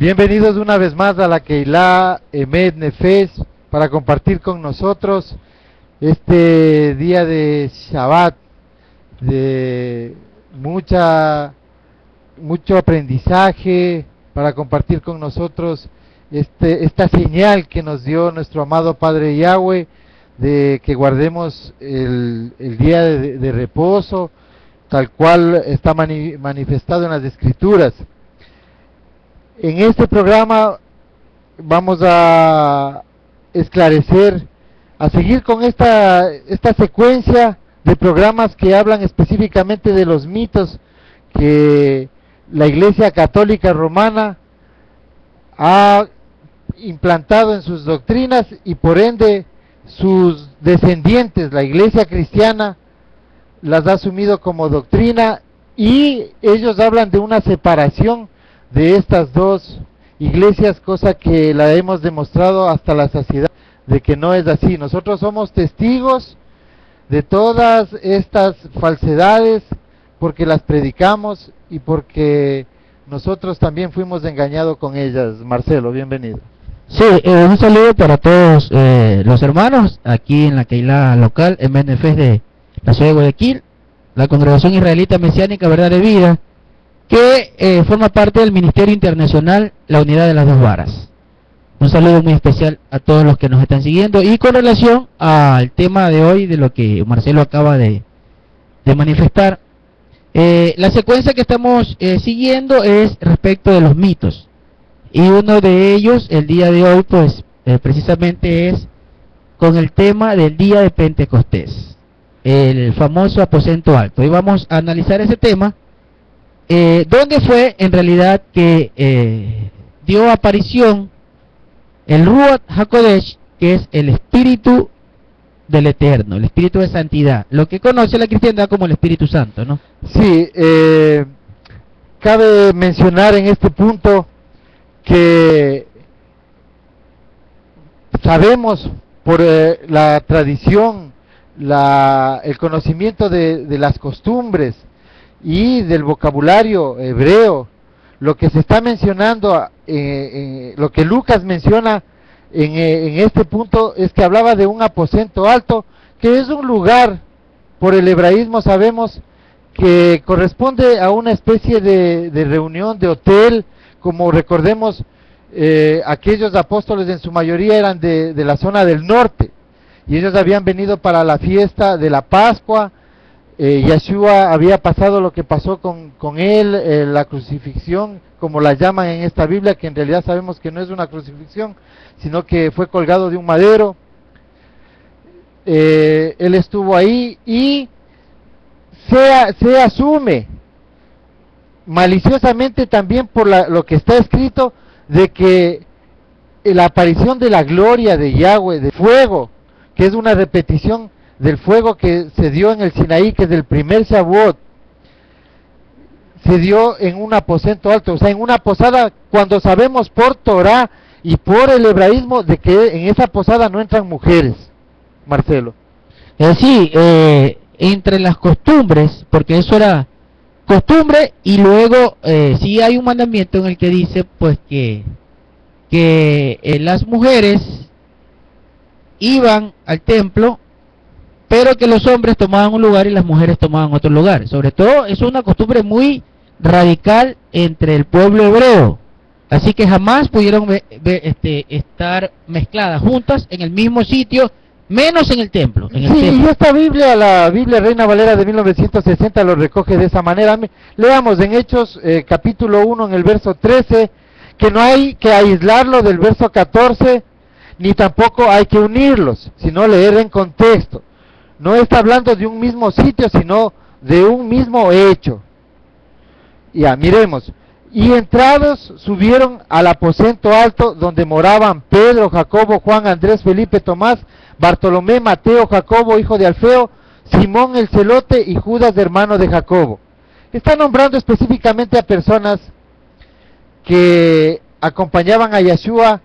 Bienvenidos una vez más a la Keilah Emet Nefesh para compartir con nosotros este día de Shabbat, de mucho aprendizaje, para compartir con nosotros esta señal que nos dio nuestro amado Padre Yahweh, de que guardemos el día de reposo, tal cual está manifestado en las Escrituras. En este programa vamos a esclarecer, a seguir con esta secuencia de programas que hablan específicamente de los mitos que la Iglesia Católica Romana ha implantado en sus doctrinas y por ende sus descendientes, la Iglesia Cristiana, las ha asumido como doctrina, y ellos hablan de una separación de estas dos iglesias, cosa que la hemos demostrado hasta la saciedad de que no es así. Nosotros somos testigos de todas estas falsedades porque las predicamos y porque nosotros también fuimos engañados con ellas. Marcelo, bienvenido. Sí, un saludo para todos los hermanos aquí en la Keilah local, en MNF de la ciudad de Guayaquil, la Congregación Israelita Mesiánica Verdad de Vida, que forma parte del Ministerio Internacional La Unidad de las Dos Varas. Un saludo muy especial a todos los que nos están siguiendo, y con relación al tema de hoy, de lo que Marcelo acaba de manifestar, la secuencia que estamos siguiendo es respecto de los mitos, y uno de ellos, el día de hoy, pues precisamente es con el tema del día de Pentecostés, el famoso aposento alto. Hoy vamos a analizar ese tema, donde fue en realidad que dio aparición el Ruach HaKodesh, que es el Espíritu del Eterno, el Espíritu de Santidad, lo que conoce la cristiandad como el Espíritu Santo, ¿no? Sí, cabe mencionar en este punto que sabemos por la tradición, el conocimiento de las costumbres y del vocabulario hebreo, lo que se está mencionando, lo que Lucas menciona en este punto, es que hablaba de un aposento alto, que es un lugar, por el hebraísmo sabemos, que corresponde a una especie de reunión, de hotel, como recordemos, aquellos apóstoles en su mayoría eran de la zona del norte, y ellos habían venido para la fiesta de la Pascua. Yeshua había pasado lo que pasó con él, la crucifixión, como la llaman en esta Biblia, que en realidad sabemos que no es una crucifixión, sino que fue colgado de un madero. Él estuvo ahí, y se asume maliciosamente también por lo que está escrito, de que la aparición de la gloria de Yahweh, de fuego, que es una repetición del fuego que se dio en el Sinaí, que es del primer Shavuot, se dio en un aposento alto, o sea, en una posada, cuando sabemos por Torah y por el hebraísmo de que en esa posada no entran mujeres. Marcelo. Sí, entre las costumbres, porque eso era costumbre, y luego sí hay un mandamiento en el que dice pues que las mujeres iban al templo, pero que los hombres tomaban un lugar y las mujeres tomaban otro lugar. Sobre todo, eso es una costumbre muy radical entre el pueblo hebreo, así que jamás pudieron estar mezcladas juntas en el mismo sitio, menos en el templo. Y esta Biblia, la Biblia Reina Valera de 1960, lo recoge de esa manera. Leamos en Hechos capítulo 1, en el verso 13, que no hay que aislarlo del verso 14, ni tampoco hay que unirlos, sino leer en contexto. No está hablando de un mismo sitio, sino de un mismo hecho. Ya, miremos. Y entrados subieron al aposento alto, donde moraban Pedro, Jacobo, Juan, Andrés, Felipe, Tomás, Bartolomé, Mateo, Jacobo, hijo de Alfeo, Simón el celote y Judas, hermano de Jacobo. Está nombrando específicamente a personas que acompañaban a Yeshua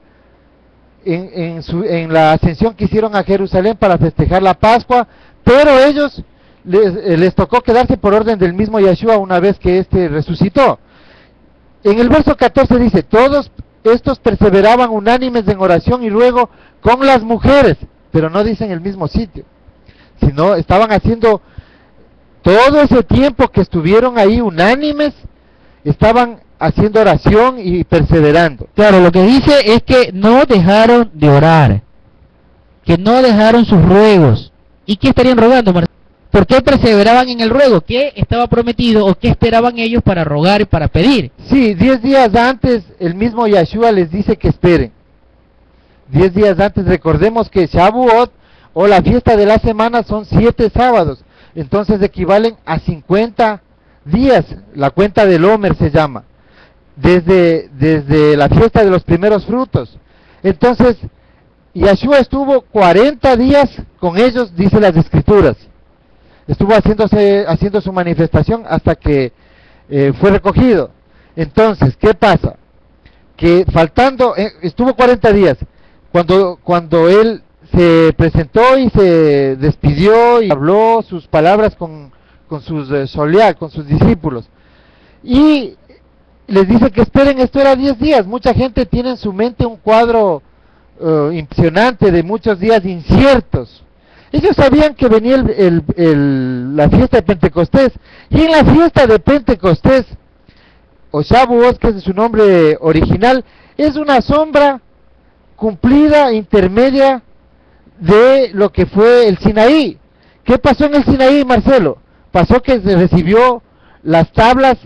en la ascensión que hicieron a Jerusalén para festejar la Pascua, pero ellos les tocó quedarse por orden del mismo Yeshua una vez que éste resucitó. En el verso 14 dice, todos estos perseveraban unánimes en oración y ruego con las mujeres, pero no dicen el mismo sitio, sino estaban haciendo todo ese tiempo que estuvieron ahí unánimes, estaban haciendo oración y perseverando. Claro, lo que dice es que no dejaron de orar, que no dejaron sus ruegos. ¿Y qué estarían rogando, Marcelo? ¿Por qué perseveraban en el ruego? ¿Qué estaba prometido o qué esperaban ellos para rogar y para pedir? Sí, 10 días antes el mismo Yahshua les dice que esperen. 10 días antes, recordemos que Shavuot o la fiesta de la semana son 7 sábados, entonces equivalen a 50 días, la cuenta del Omer se llama, desde la fiesta de los primeros frutos. Entonces, Yahshua estuvo 40 días con ellos, dice las Escrituras. Estuvo haciendo su manifestación hasta que fue recogido. Entonces, ¿qué pasa? Que faltando, estuvo 40 días, cuando él se presentó y se despidió y habló sus palabras con sus Sholiach, con sus discípulos, y les dice que esperen, esto era 10 días. Mucha gente tiene en su mente un cuadro impresionante de muchos días inciertos. Ellos sabían que venía la fiesta de Pentecostés, y en la fiesta de Pentecostés, o Shavuot, que es su nombre original, es una sombra cumplida, intermedia, de lo que fue el Sinaí. ¿Qué pasó en el Sinaí, Marcelo? Pasó que se recibió las tablas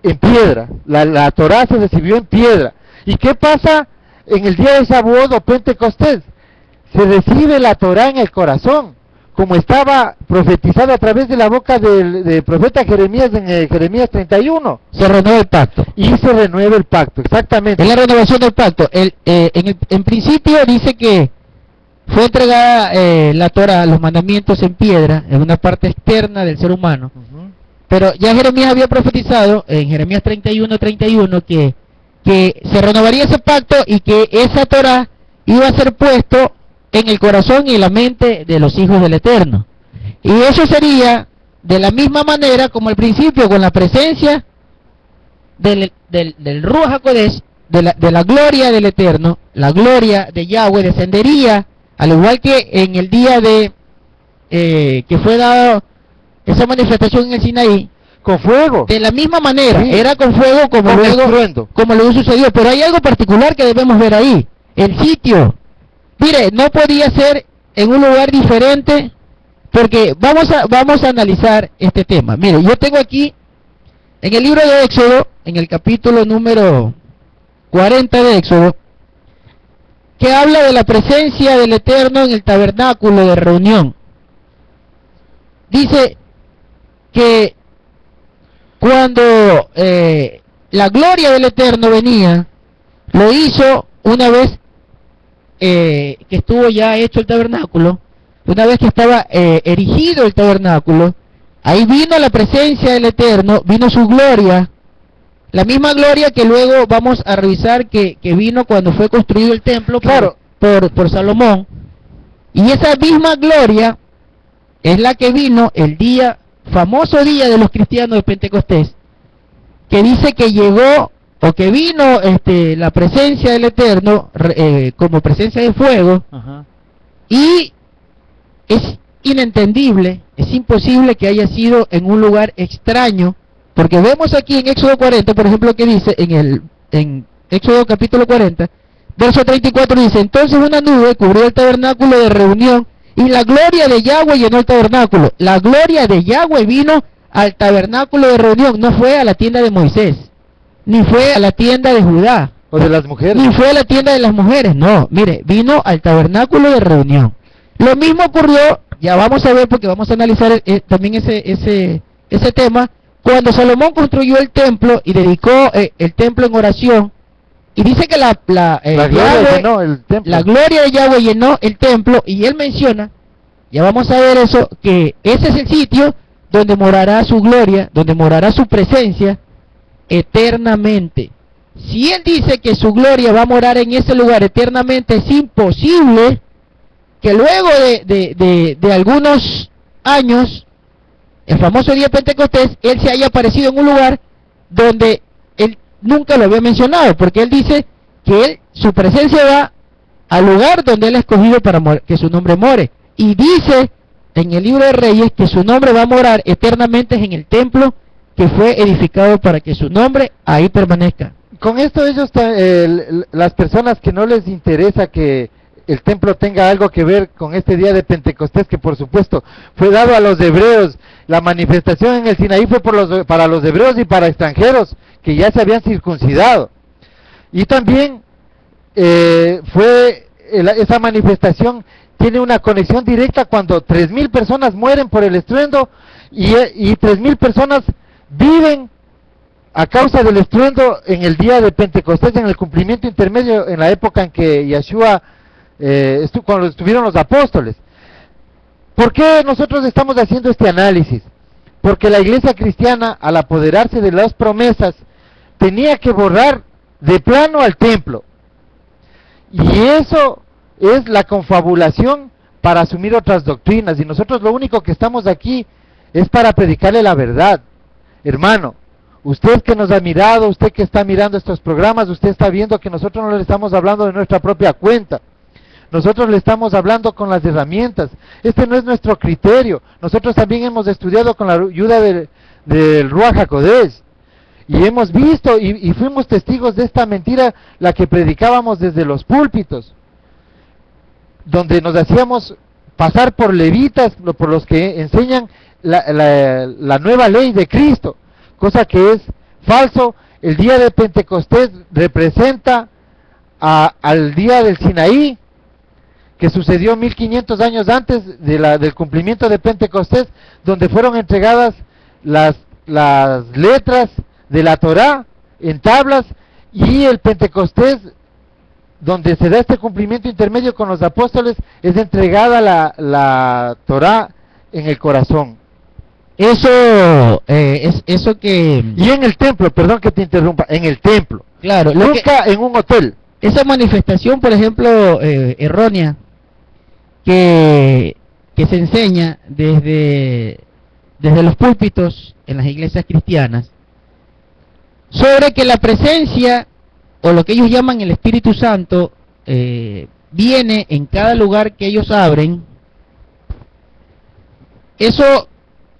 en piedra, la Torá se recibió en piedra. ¿Y qué pasa en el día de Shavuot o Pentecostés? Se recibe la Torá en el corazón, como estaba profetizado a través de la boca del profeta Jeremías en Jeremías 31. Se renueva el pacto. Y se renueva el pacto, exactamente. Es la renovación del pacto. En principio dice que fue entregada la Torá, los mandamientos en piedra, en una parte externa del ser humano. Pero ya Jeremías había profetizado en Jeremías 31 que se renovaría ese pacto y que esa Torá iba a ser puesto en el corazón y en la mente de los hijos del Eterno. Y eso sería de la misma manera como al principio, con la presencia del Ruach HaKodesh, de la gloria del Eterno. La gloria de Yahweh descendería, al igual que en el día de que fue dado esa manifestación en el Sinaí, con fuego. De la misma manera, sí. Era con fuego como luego sucedió. Pero hay algo particular que debemos ver ahí. El sitio. Mire, no podía ser en un lugar diferente, porque vamos a analizar este tema. Mire, yo tengo aquí, en el libro de Éxodo, en el capítulo número 40 de Éxodo, que habla de la presencia del Eterno en el tabernáculo de reunión. Dice que cuando la gloria del Eterno venía, lo hizo una vez que estuvo ya hecho el tabernáculo, una vez que estaba erigido el tabernáculo, ahí vino la presencia del Eterno, vino su gloria, la misma gloria que luego vamos a revisar que vino cuando fue construido el templo, claro, por Salomón. Y esa misma gloria es la que vino el famoso día de los cristianos de Pentecostés, que dice que llegó o que vino la presencia del Eterno como presencia de fuego. Ajá. Y es inentendible, es imposible que haya sido en un lugar extraño, porque vemos aquí en Éxodo 40, por ejemplo, que dice en Éxodo capítulo 40, verso 34, dice: entonces una nube cubrió el tabernáculo de reunión y la gloria de Yahweh llenó el tabernáculo. La gloria de Yahweh vino al tabernáculo de reunión, no fue a la tienda de Moisés, ni fue a la tienda de Judá, o de las mujeres, ni fue a la tienda de las mujeres, no, mire, vino al tabernáculo de reunión. Lo mismo ocurrió, ya vamos a ver porque vamos a analizar también ese tema, cuando Salomón construyó el templo y dedicó el templo en oración, y dice que la gloria de Yahweh llenó el templo, y él menciona, ya vamos a ver eso, que ese es el sitio donde morará su gloria, donde morará su presencia eternamente. Si él dice que su gloria va a morar en ese lugar eternamente, es imposible que luego de algunos años, el famoso día de Pentecostés, él se haya aparecido en un lugar donde él nunca lo había mencionado, porque él dice que su presencia va al lugar donde él ha escogido para que su nombre more. Y dice en el libro de Reyes que su nombre va a morar eternamente en el templo que fue edificado para que su nombre ahí permanezca. Con esto ellos, las personas que no les interesa que el templo tenga algo que ver con este día de Pentecostés, que por supuesto fue dado a los hebreos, la manifestación en el Sinaí fue para los hebreos y para extranjeros que ya se habían circuncidado. Y también esa manifestación tiene una conexión directa cuando 3,000 personas mueren por el estruendo y 3,000 personas viven a causa del estruendo en el día de Pentecostés, en el cumplimiento intermedio, en la época en que Yeshua, cuando estuvieron los apóstoles. ¿Por qué nosotros estamos haciendo este análisis? Porque la iglesia cristiana, al apoderarse de las promesas, tenía que borrar de plano al templo. Y eso es la confabulación para asumir otras doctrinas. Y nosotros lo único que estamos aquí es para predicarle la verdad. Hermano, usted que nos ha mirado, usted que está mirando estos programas, usted está viendo que nosotros no le estamos hablando de nuestra propia cuenta. Nosotros le estamos hablando con las herramientas. Este no es nuestro criterio. Nosotros también hemos estudiado con la ayuda del Ruach HaKodesh. Y hemos visto y fuimos testigos de esta mentira, la que predicábamos desde los púlpitos, donde nos hacíamos pasar por levitas, por los que enseñan la nueva ley de Cristo, cosa que es falso. El día de Pentecostés representa al día del Sinaí, que sucedió 1500 años antes del cumplimiento de Pentecostés, donde fueron entregadas las letras de la Torá en tablas, y el Pentecostés, donde se da este cumplimiento intermedio con los apóstoles, es entregada la Torá en el corazón. Eso es eso que... Y en el templo, perdón que te interrumpa, en el templo. Claro, nunca en un hotel. Esa manifestación, por ejemplo, errónea, que se enseña desde los púlpitos en las iglesias cristianas, sobre que la presencia, o lo que ellos llaman el Espíritu Santo, viene en cada lugar que ellos abren. Eso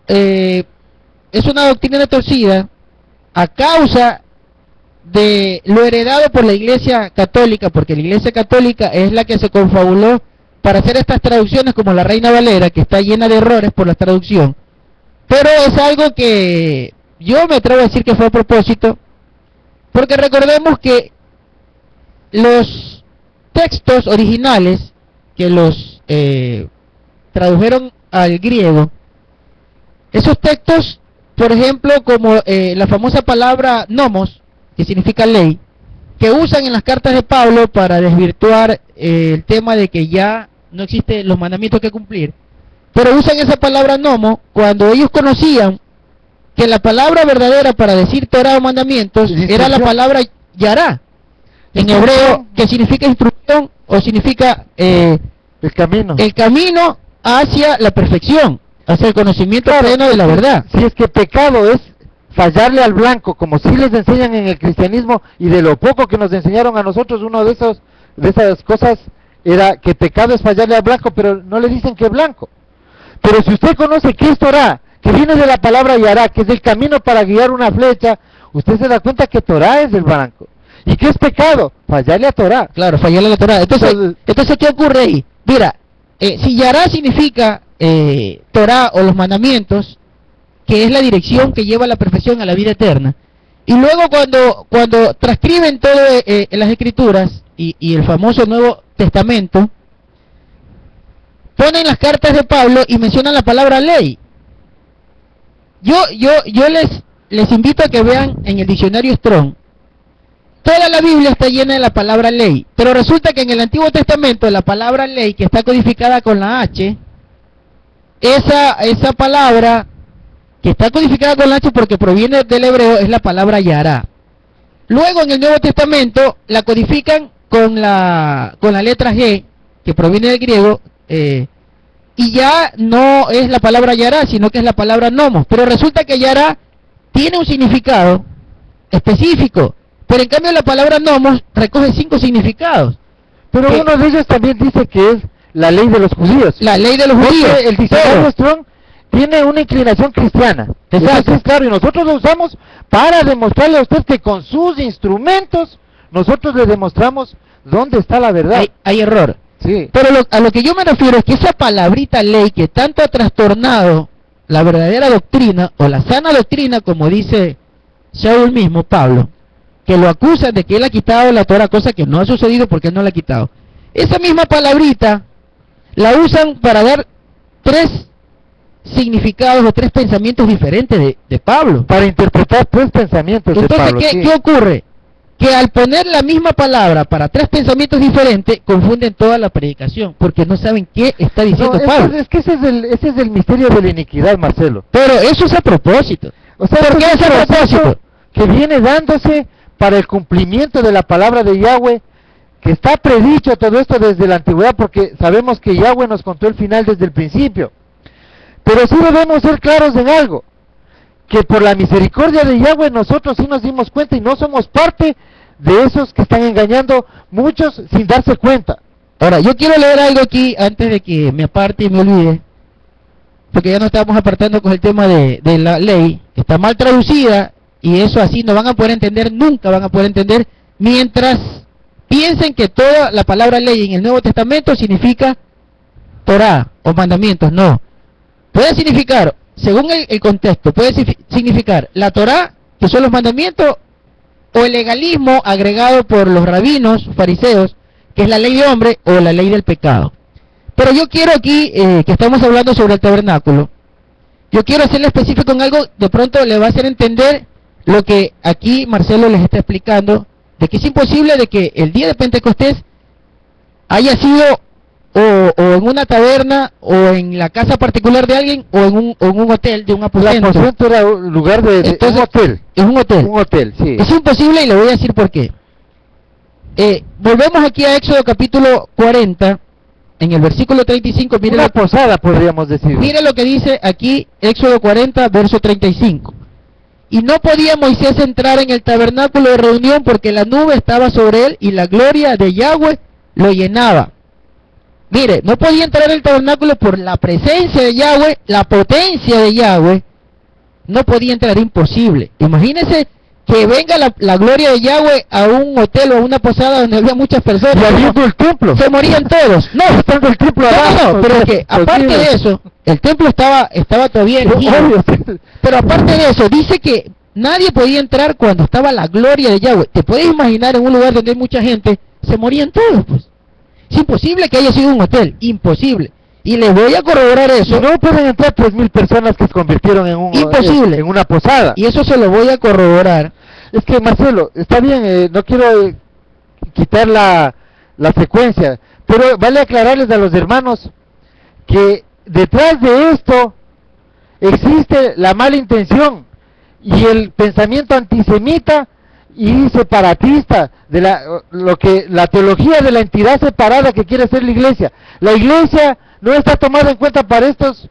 es una doctrina torcida a causa de lo heredado por la Iglesia Católica, porque la Iglesia Católica es la que se confabuló para hacer estas traducciones, como la Reina Valera, que está llena de errores por la traducción. Pero es algo que yo me atrevo a decir que fue a propósito, porque recordemos que los textos originales que los tradujeron al griego, esos textos, por ejemplo, como la famosa palabra nomos, que significa ley, que usan en las cartas de Pablo para desvirtuar el tema de que ya no existen los mandamientos que cumplir, pero usan esa palabra nomo cuando ellos conocían que la palabra verdadera para decir Torah o mandamientos era la palabra yará, en hebreo, que significa instrucción o significa el camino hacia la perfección, hacia el conocimiento pleno de la verdad. Si es que pecado es fallarle al blanco, como si les enseñan en el cristianismo, y de lo poco que nos enseñaron a nosotros, uno de esas cosas era que pecado es fallarle al blanco, pero no le dicen que es blanco. Pero si usted conoce que es Torah, que viene de la palabra yará, que es el camino para guiar una flecha, usted se da cuenta que Torah es el blanco. ¿Y qué es pecado? Fallarle a Torah. Claro, fallarle a la Torah. Entonces ¿qué ocurre ahí? Mira, si yará significa Torah o los mandamientos, que es la dirección que lleva a la perfección, a la vida eterna, y luego cuando transcriben todo en las escrituras y el famoso Nuevo Testamento, ponen las cartas de Pablo y mencionan la palabra ley. Yo les invito a que vean en el diccionario Strong. Toda la Biblia está llena de la palabra ley, pero resulta que en el Antiguo Testamento la palabra ley, que está codificada con la H, esa palabra que está codificada con la H porque proviene del hebreo, es la palabra yará. Luego en el Nuevo Testamento la codifican con la letra G, que proviene del griego, y ya no es la palabra yará, sino que es la palabra nomos. Pero resulta que yará tiene un significado específico, Pero en cambio la palabra nomos recoge 5 significados. Pero que uno de ellos también dice que es la ley de los judíos. la ley de los judíos. Porque el diccionario Pero- Strong tiene una inclinación cristiana. Exacto. Eso sí es claro, y nosotros lo usamos para demostrarle a usted que con sus instrumentos nosotros le demostramos dónde está la verdad. hay error. Sí. Pero a lo que yo me refiero es que esa palabrita ley que tanto ha trastornado la verdadera doctrina o la sana doctrina, como dice Saúl mismo, Pablo, que lo acusan de que él ha quitado la Torah, cosa que no ha sucedido porque él no la ha quitado. Esa misma palabrita la usan para dar 3 significados o 3 pensamientos diferentes de Pablo. Para interpretar 3 pensamientos de Entonces, Pablo. sí. ¿qué ocurre? Que al poner la misma palabra para 3 pensamientos diferentes, confunden toda la predicación, porque no saben qué está diciendo No, Pablo. es que ese es el misterio de la iniquidad, Marcelo. Pero eso es a propósito. O sea, ¿Por qué es es a un proceso propósito? que viene dándose para el cumplimiento de la palabra de Yahweh, que está predicho todo esto desde la antigüedad, porque sabemos que Yahweh nos contó el final desde el principio. Pero sí debemos ser claros en algo, que por la misericordia de Yahweh nosotros sí nos dimos cuenta y no somos parte de esos que están engañando muchos sin darse cuenta. Ahora, yo quiero leer algo aquí antes de que me aparte y me olvide, porque ya nos estamos apartando con el tema de la ley, que está mal traducida, y eso así no van a poder entender, nunca van a poder entender, mientras piensen que toda la palabra ley en el Nuevo Testamento significa Torah o mandamientos. No. Puede significar, según el contexto, puede significar la Torah, que son los mandamientos, o el legalismo agregado por los rabinos fariseos, que es la ley de hombre o la ley del pecado. Pero yo quiero aquí, que estamos hablando sobre el tabernáculo, yo quiero hacerle específico en algo, de pronto le va a hacer entender lo que aquí Marcelo les está explicando, de que es imposible de que el día de Pentecostés haya sido o en una taberna, o en la casa particular de alguien, o en un hotel de un El aposento. aposento era un lugar de Entonces, un hotel. Es un hotel. Un hotel, sí. Es imposible y le voy a decir por qué. Volvemos aquí a Éxodo capítulo 40, en el versículo 35, mire Una posada, podríamos decir. mire lo que dice aquí Éxodo 40, verso 35. Y no podía Moisés entrar en el tabernáculo de reunión porque la nube estaba sobre él y la gloria de Yahweh lo llenaba. Mire, no podía entrar en el tabernáculo por la presencia de Yahweh, la potencia de Yahweh. No podía entrar, imposible. Imagínese que venga la gloria de Yahweh a un hotel o a una posada donde había muchas personas. Y abriendo el templo. Se morían todos. No, Estando el templo no, abajo. no, pero es que aparte de eso, el templo estaba todavía erguido. Obvio. Pero aparte de eso, dice que nadie podía entrar cuando estaba la gloria de Yahweh. ¿Te puedes imaginar en un lugar donde hay mucha gente? Se morían todos, pues. Es imposible que haya sido un hotel, imposible. Y les voy a corroborar eso. Y no pueden entrar 3,000 personas que se convirtieron en un Imposible. en una posada. Y eso se lo voy a corroborar. Es que, Marcelo, está bien, no quiero quitar la secuencia, pero vale aclararles a los hermanos que detrás de esto existe la mala intención y el pensamiento antisemita y separatista de la teología de la entidad separada que quiere ser la iglesia. La iglesia no está tomada en cuenta para estos,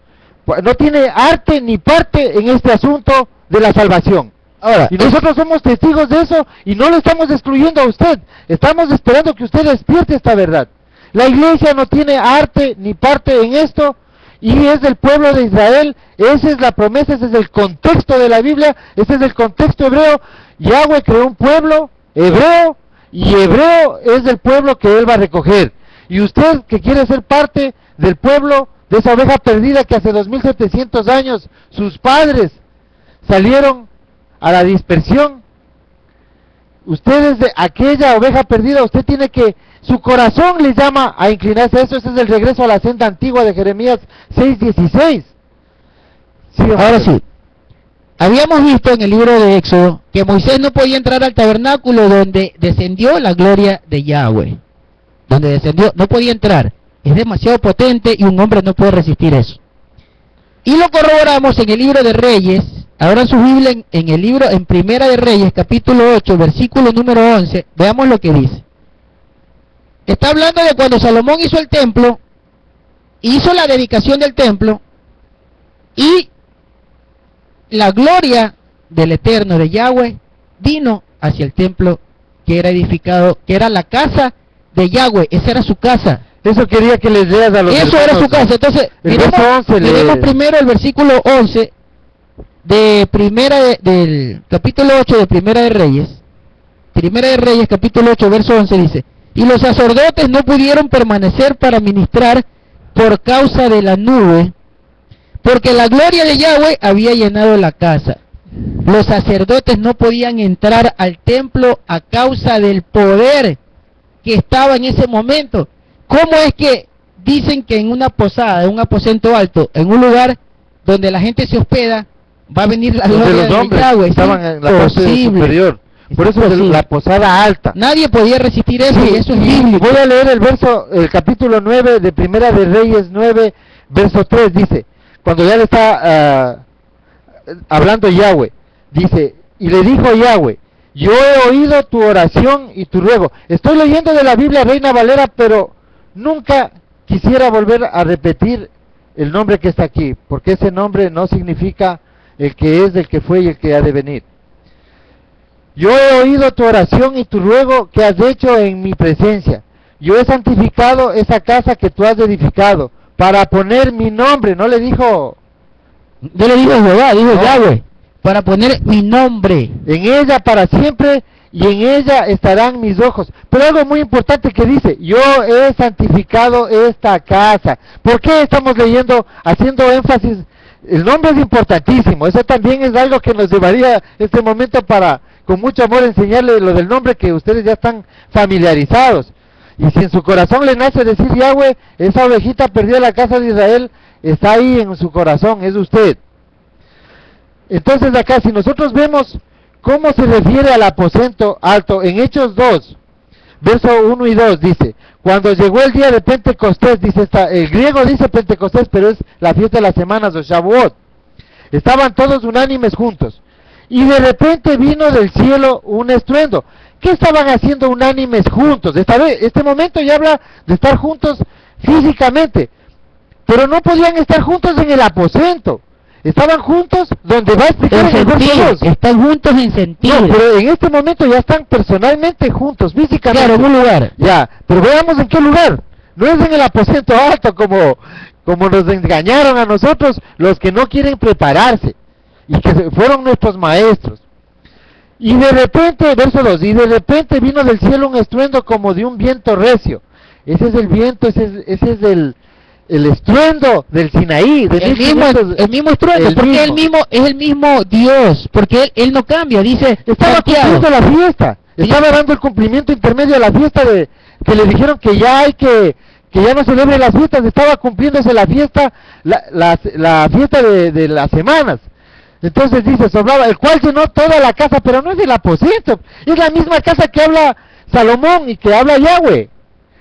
no tiene arte ni parte en este asunto de la salvación. Ahora, Y nosotros somos testigos de eso y no lo estamos excluyendo a usted. Estamos esperando que usted despierte esta verdad. La iglesia no tiene arte ni parte en esto y es del pueblo de Israel. Esa es la promesa, ese es el contexto de la Biblia, ese es el contexto hebreo. Yahweh creó un pueblo hebreo y hebreo es del pueblo que él va a recoger. Y usted que quiere ser parte del pueblo, de esa oveja perdida que hace 2700 años sus padres salieron a la dispersión, usted es de aquella oveja perdida, usted tiene que, su corazón le llama a inclinarse a eso. Ese es el regreso a la senda antigua de Jeremías 6:16. Sí, ahora sí, habíamos visto en el libro de Éxodo que Moisés no podía entrar al tabernáculo donde descendió la gloria de Yahweh. Donde descendió, no podía entrar. Es demasiado potente y un hombre no puede resistir eso. Y lo corroboramos en el libro de Reyes. Abran su Biblia en el libro, en Primera de Reyes, capítulo 8, versículo número 11. Veamos lo que dice. Está hablando de cuando Salomón hizo el templo, hizo la dedicación del templo, y la gloria del Eterno de Yahweh vino hacia el templo que era edificado, que era la casa de Yahweh, esa era su casa. Eso quería que les leas a los Eso era su casa. Entonces, miremos primero el versículo 11 de del capítulo 8 de Primera de Reyes. Primera de Reyes, capítulo 8, verso 11 dice: y los sacerdotes no pudieron permanecer para ministrar por causa de la nube, porque la gloria de Yahweh había llenado la casa. Los sacerdotes no podían entrar al templo a causa del poder que estaba en ese momento. ¿Cómo es que dicen que en una posada, en un aposento alto, en un lugar donde la gente se hospeda, va a venir la gloria de Yahweh? Estaban en la parte superior. Por eso es la posada alta. Nadie podía resistir eso, sí, y eso es bíblico. Voy a leer el capítulo 9 de Primera de Reyes 9, verso 3, dice, cuando ya le está hablando Yahweh, dice, y le dijo Yahweh: yo he oído tu oración y tu ruego. Estoy leyendo de la Biblia Reina Valera, pero nunca quisiera volver a repetir el nombre que está aquí, porque ese nombre no significa el que es, el que fue y el que ha de venir. Yo he oído tu oración y tu ruego que has hecho en mi presencia. Yo he santificado esa casa que tú has edificado para poner mi nombre. No le dijo Jehová, dijo Yahweh, para poner mi nombre en ella para siempre, y en ella estarán mis ojos. Pero algo muy importante que dice: yo he santificado esta casa. ¿Por qué estamos leyendo, haciendo énfasis? El nombre es importantísimo. Eso también es algo que nos llevaría este momento para, con mucho amor, enseñarle lo del nombre, que ustedes ya están familiarizados. Y si en su corazón le nace decir Yahweh, esa ovejita perdida de la casa de Israel está ahí en su corazón, es usted. Entonces acá, si nosotros vemos cómo se refiere al aposento alto, en Hechos 2, verso 1 y 2, dice: cuando llegó el día de Pentecostés, dice el griego dice Pentecostés, pero es la fiesta de las semanas, o Shavuot. Estaban todos unánimes juntos, y de repente vino del cielo un estruendo. ¿Qué estaban haciendo unánimes juntos? Este momento ya habla de estar juntos físicamente, pero no podían estar juntos en el aposento. Estaban juntos donde va a explicar en el verso 2. Están juntos en sentido. No, pero en este momento ya están personalmente juntos, físicamente. Claro, en un lugar. Ya, pero veamos en qué lugar. No es en el aposento alto como nos engañaron a nosotros los que no quieren prepararse y que fueron nuestros maestros. Y de repente, verso 2, y de repente vino del cielo un estruendo como de un viento recio. Ese es el viento, ese es el estruendo del Sinaí. El mismo estruendo, porque es el mismo Dios, porque él no cambia, dice. Estaba cumpliendo la fiesta, estaba dando el cumplimiento intermedio a la fiesta que le dijeron que ya ya no celebre las fiestas. Estaba cumpliéndose la fiesta, la fiesta de las semanas. Entonces dice, sobraba, el cual llenó toda la casa, pero no es el aposento, es la misma casa que habla Salomón y que habla Yahweh,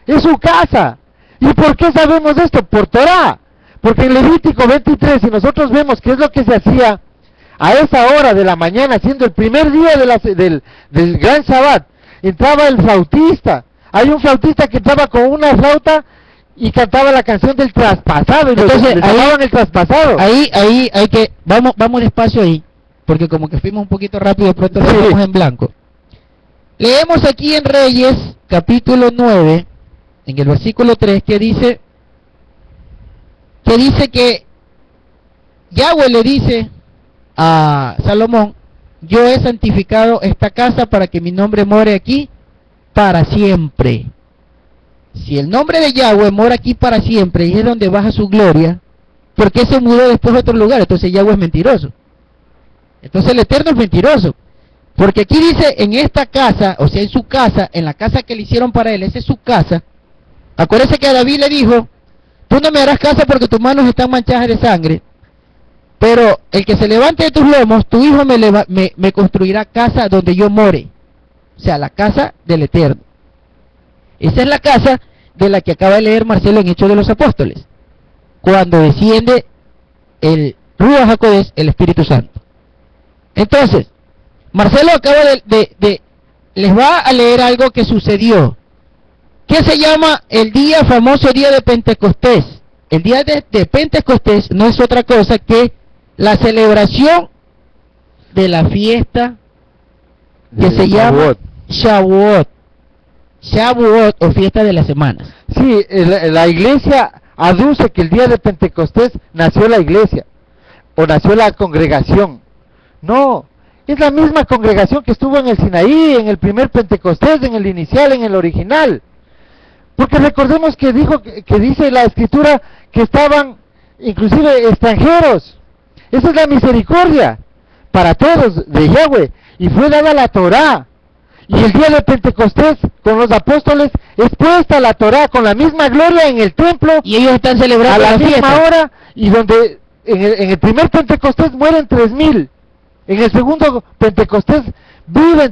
es su casa. ¿Y por qué sabemos esto? Por Torah, porque en Levítico 23, si nosotros vemos qué es lo que se hacía a esa hora de la mañana, siendo el primer día del gran Shabbat, entraba el flautista. Hay un flautista que entraba con una flauta y cantaba la canción del traspasado, y entonces llamaban el traspasado. Ahí hay que, vamos despacio ahí, porque como que fuimos un poquito rápido, de pronto nos vamos en blanco. Leemos aquí en Reyes, capítulo 9, en el versículo 3, que dice que Yahweh le dice a Salomón: yo he santificado esta casa para que mi nombre more aquí para siempre. Si el nombre de Yahweh mora aquí para siempre y es donde baja su gloria, ¿por qué se mudó después a otro lugar? Entonces Yahweh es mentiroso. Entonces el Eterno es mentiroso. Porque aquí dice, en esta casa, o sea, en su casa, en la casa que le hicieron para él, esa es su casa. Acuérdese que a David le dijo: tú no me harás casa porque tus manos están manchadas de sangre, pero el que se levante de tus lomos, tu hijo me construirá casa donde yo more. O sea, la casa del Eterno. Esa es la casa de la que acaba de leer Marcelo en Hechos de los Apóstoles, cuando desciende el Ruach HaKodesh, el Espíritu Santo. Entonces, Marcelo acaba les va a leer algo que sucedió, que se llama el famoso día de Pentecostés. El día de Pentecostés no es otra cosa que la celebración de la fiesta que se llama Shavuot. Shavuot o fiesta de las semanas. Sí, la iglesia aduce que el día de Pentecostés nació la iglesia o nació la congregación. No, es la misma congregación que estuvo en el Sinaí, en el primer Pentecostés, en el inicial, en el original. Porque recordemos que dice la Escritura que estaban inclusive extranjeros. Esa es la misericordia para todos de Yahweh. Y fue dada la Torá. Y el día de Pentecostés, con los apóstoles, es puesta la Torá con la misma gloria en el templo. Y ellos están celebrando a la misma fiesta. hora, y donde en el primer Pentecostés mueren 3,000. En el segundo Pentecostés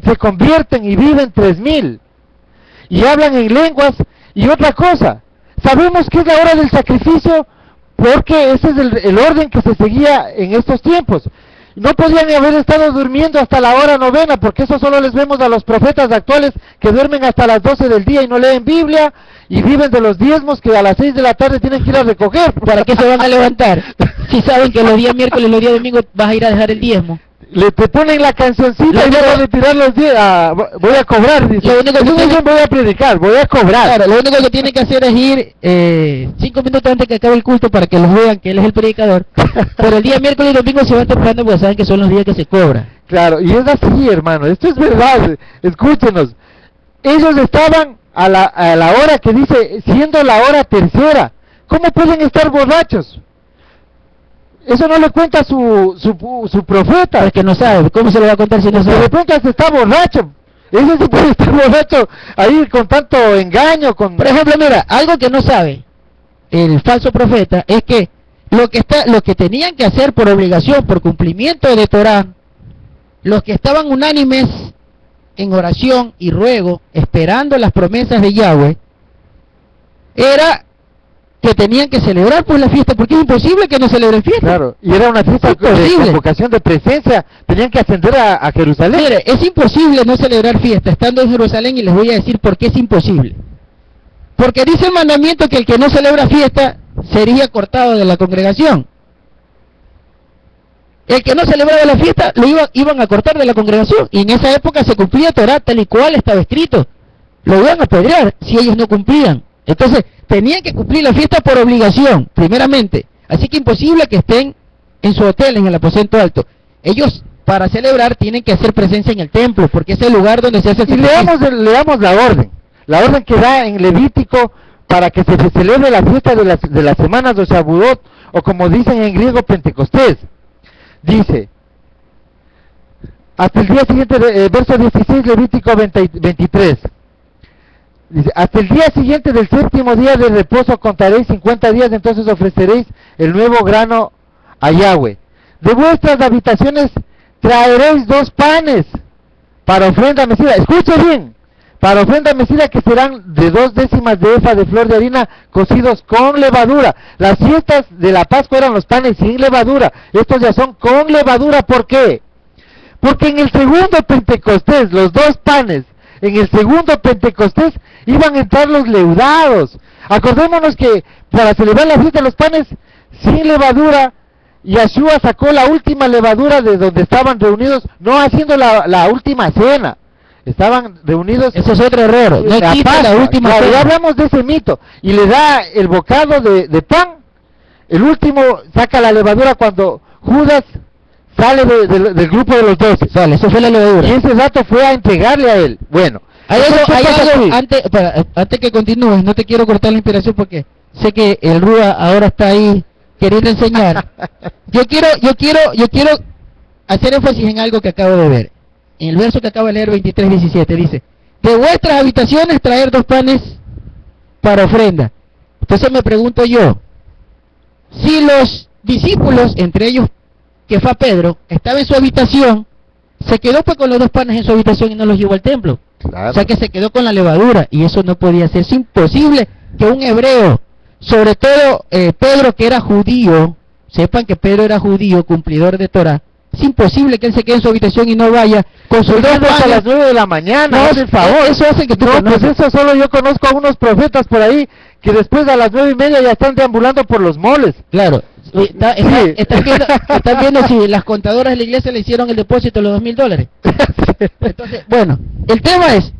se convierten y viven 3,000. Y hablan en lenguas. Y otra cosa, sabemos que es la hora del sacrificio porque ese es el orden que se seguía en estos tiempos. No podían haber estado durmiendo hasta la hora novena, porque eso solo les vemos a los profetas actuales que duermen hasta las 12 del día y no leen Biblia y viven de los diezmos que a las 6 de la tarde tienen que ir a recoger. ¿Para qué se van a levantar? Si saben que los días miércoles y los días domingos vas a ir a dejar el diezmo. Te ponen la cancioncita y voy a retirar los días, voy a cobrar, dice. Lo único que no voy a predicar, voy a cobrar. Claro, lo único que tiene que hacer es ir 5 minutos antes que acabe el culto para que los vean que él es el predicador. Pero el día miércoles y domingo se van temprano porque saben que son los días que se cobra. Claro, y es así, hermano, esto es verdad, escúchenos. Ellos estaban a la hora que dice, siendo la hora tercera. ¿Cómo pueden estar borrachos? Eso no le cuenta su profeta. Es que no sabe, ¿cómo se le va a contar si no sabe? De pronto se está borracho. Ese sí puede estar borracho ahí con tanto engaño. Por ejemplo, mira, algo que no sabe el falso profeta es que lo que tenían que hacer por obligación, por cumplimiento de Torah, los que estaban unánimes en oración y ruego, esperando las promesas de Yahweh, era que tenían que celebrar pues la fiesta, porque es imposible que no celebren fiesta. Claro, y era una fiesta de convocación de presencia, tenían que ascender a Jerusalén. Mire, es imposible no celebrar fiesta estando en Jerusalén, y les voy a decir por qué es imposible. Porque dice el mandamiento que el que no celebra fiesta sería cortado de la congregación. El que no celebraba la fiesta lo iban a cortar de la congregación, y en esa época se cumplía Torah tal y cual estaba escrito. Lo iban a apedrear si ellos no cumplían. Entonces, tenían que cumplir la fiesta por obligación, primeramente. Así que imposible que estén en su hotel, en el aposento alto. Ellos, para celebrar, tienen que hacer presencia en el templo, porque es el lugar donde se hace el sacrificio. Leamos la orden que da en Levítico para que se celebre la fiesta de las semanas de Shavuot, o como dicen en griego, Pentecostés. Dice, hasta el día siguiente, verso 16, Levítico 23. Dice, hasta el día siguiente del séptimo día de reposo contaréis 50 días, entonces ofreceréis el nuevo grano a Yahweh. De vuestras habitaciones traeréis 2 panes para ofrenda mecida. Escuche bien, para ofrenda mecida, que serán de 2 décimas de efa de flor de harina cocidos con levadura. Las fiestas de la Pascua eran los panes sin levadura. Estos ya son con levadura. ¿Por qué? Porque en el segundo Pentecostés, los 2 panes, en el segundo Pentecostés iban a entrar los leudados. Acordémonos que para celebrar la fiesta de los panes sin levadura, Yahshua sacó la última levadura de donde estaban reunidos, no haciendo la última cena. Estaban reunidos. Ese es otro error. No quita la última cena. Ya hablamos de ese mito. Y le da el bocado de pan. El último saca la levadura cuando Judas sale del grupo de los 12. Sale, eso fue la levadura. Y ese rato fue a entregarle a él. Bueno, hay algo antes que continúes, no te quiero cortar la inspiración porque sé que el Rúa ahora está ahí queriendo enseñar. Yo quiero hacer énfasis en algo que acabo de ver. En el verso que acabo de leer, 23:17, dice: de vuestras habitaciones traer 2 panes para ofrenda. Entonces me pregunto yo, si los discípulos, entre ellos que fue a Pedro, estaba en su habitación, se quedó pues con los 2 panes en su habitación y no los llevó al templo. Claro. O sea que se quedó con la levadura, y eso no podía ser. Es imposible que un hebreo, sobre todo Pedro, que era judío, sepan que Pedro era judío, cumplidor de Torah, es imposible que él se quede en su habitación y no vaya con sus 2 panes a las 9 de la mañana, no, por favor. Eso hace que tú no, pues eso solo yo conozco a unos profetas por ahí que después a las 9:30 ya están deambulando por los moles. Claro, Están viendo si las contadoras de la iglesia le hicieron el depósito de los $2,000. Entonces, bueno, el tema es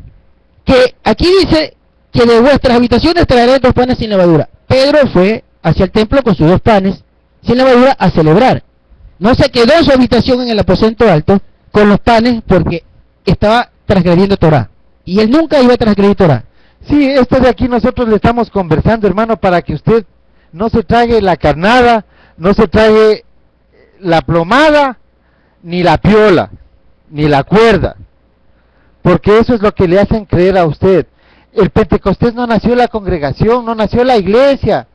que aquí dice que de vuestras habitaciones traeré 2 panes sin levadura. Pedro fue hacia el templo con sus 2 panes sin levadura a celebrar. No se quedó en su habitación en el aposento alto con los panes porque estaba transgrediendo Torah. Y él nunca iba a transgredir Torah. Sí, esto de aquí nosotros le estamos conversando, hermano, para que usted no se trague la carnada, no se trague la plomada, ni la piola, ni la cuerda, porque eso es lo que le hacen creer a usted. El Pentecostés no nació la congregación, no nació la iglesia,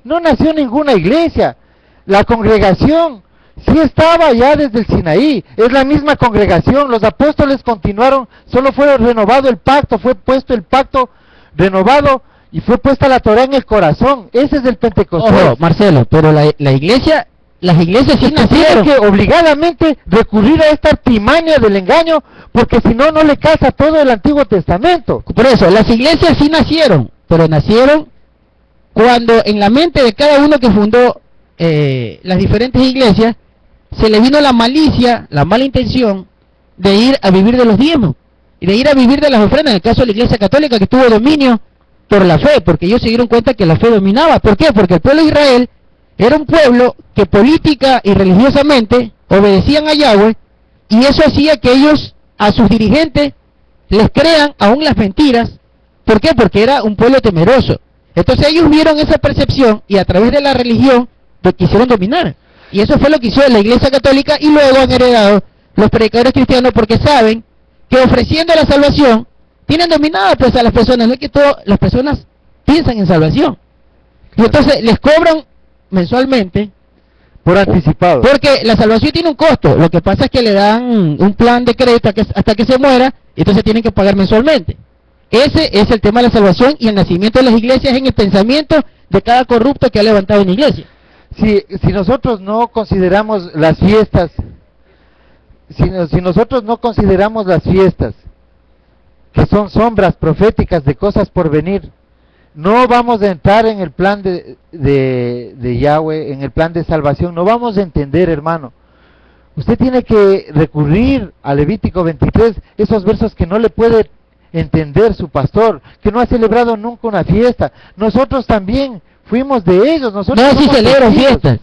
no nació ninguna iglesia. La congregación sí estaba ya desde el Sinaí, es la misma congregación, los apóstoles continuaron, solo fue renovado el pacto, fue puesto el pacto renovado y fue puesta la Torah en el corazón. Ese es el Pentecostés. Ojo, Marcelo, pero la iglesia, las iglesias sí nacieron. Tiene que obligadamente recurrir a esta artimaña del engaño, porque si no, no le casa todo el Antiguo Testamento. Por eso, las iglesias sí nacieron, pero nacieron cuando en la mente de cada uno que fundó las diferentes iglesias, se le vino la malicia, la mala intención de ir a vivir de los diezmos y de ir a vivir de las ofrendas. En el caso de la Iglesia Católica, que tuvo dominio por la fe, porque ellos se dieron cuenta que la fe dominaba. ¿Por qué? Porque el pueblo de Israel era un pueblo que política y religiosamente obedecían a Yahweh, y eso hacía que ellos a sus dirigentes les crean aún las mentiras. ¿Por qué? Porque era un pueblo temeroso. Entonces ellos vieron esa percepción y a través de la religión quisieron dominar. Y eso fue lo que hizo la Iglesia Católica, y luego han heredado los predicadores cristianos, porque saben que ofreciendo la salvación tienen dominadas pues a las personas. No es que todas las personas piensan en salvación, y entonces les cobran mensualmente por anticipado, porque la salvación tiene un costo. Lo que pasa es que le dan un plan de crédito hasta que se muera, y entonces tienen que pagar mensualmente. Ese es el tema de la salvación, y el nacimiento de las iglesias en el pensamiento de cada corrupto que ha levantado una iglesia. Si nosotros no consideramos las fiestas, si nosotros no consideramos las fiestas, que son sombras proféticas de cosas por venir, no vamos a entrar en el plan de Yahweh, en el plan de salvación, no vamos a entender, hermano. Usted tiene que recurrir a Levítico 23, esos versos que no le puede entender su pastor, que no ha celebrado nunca una fiesta. Nosotros también fuimos de ellos. Nosotros no, sí celebran fiestas.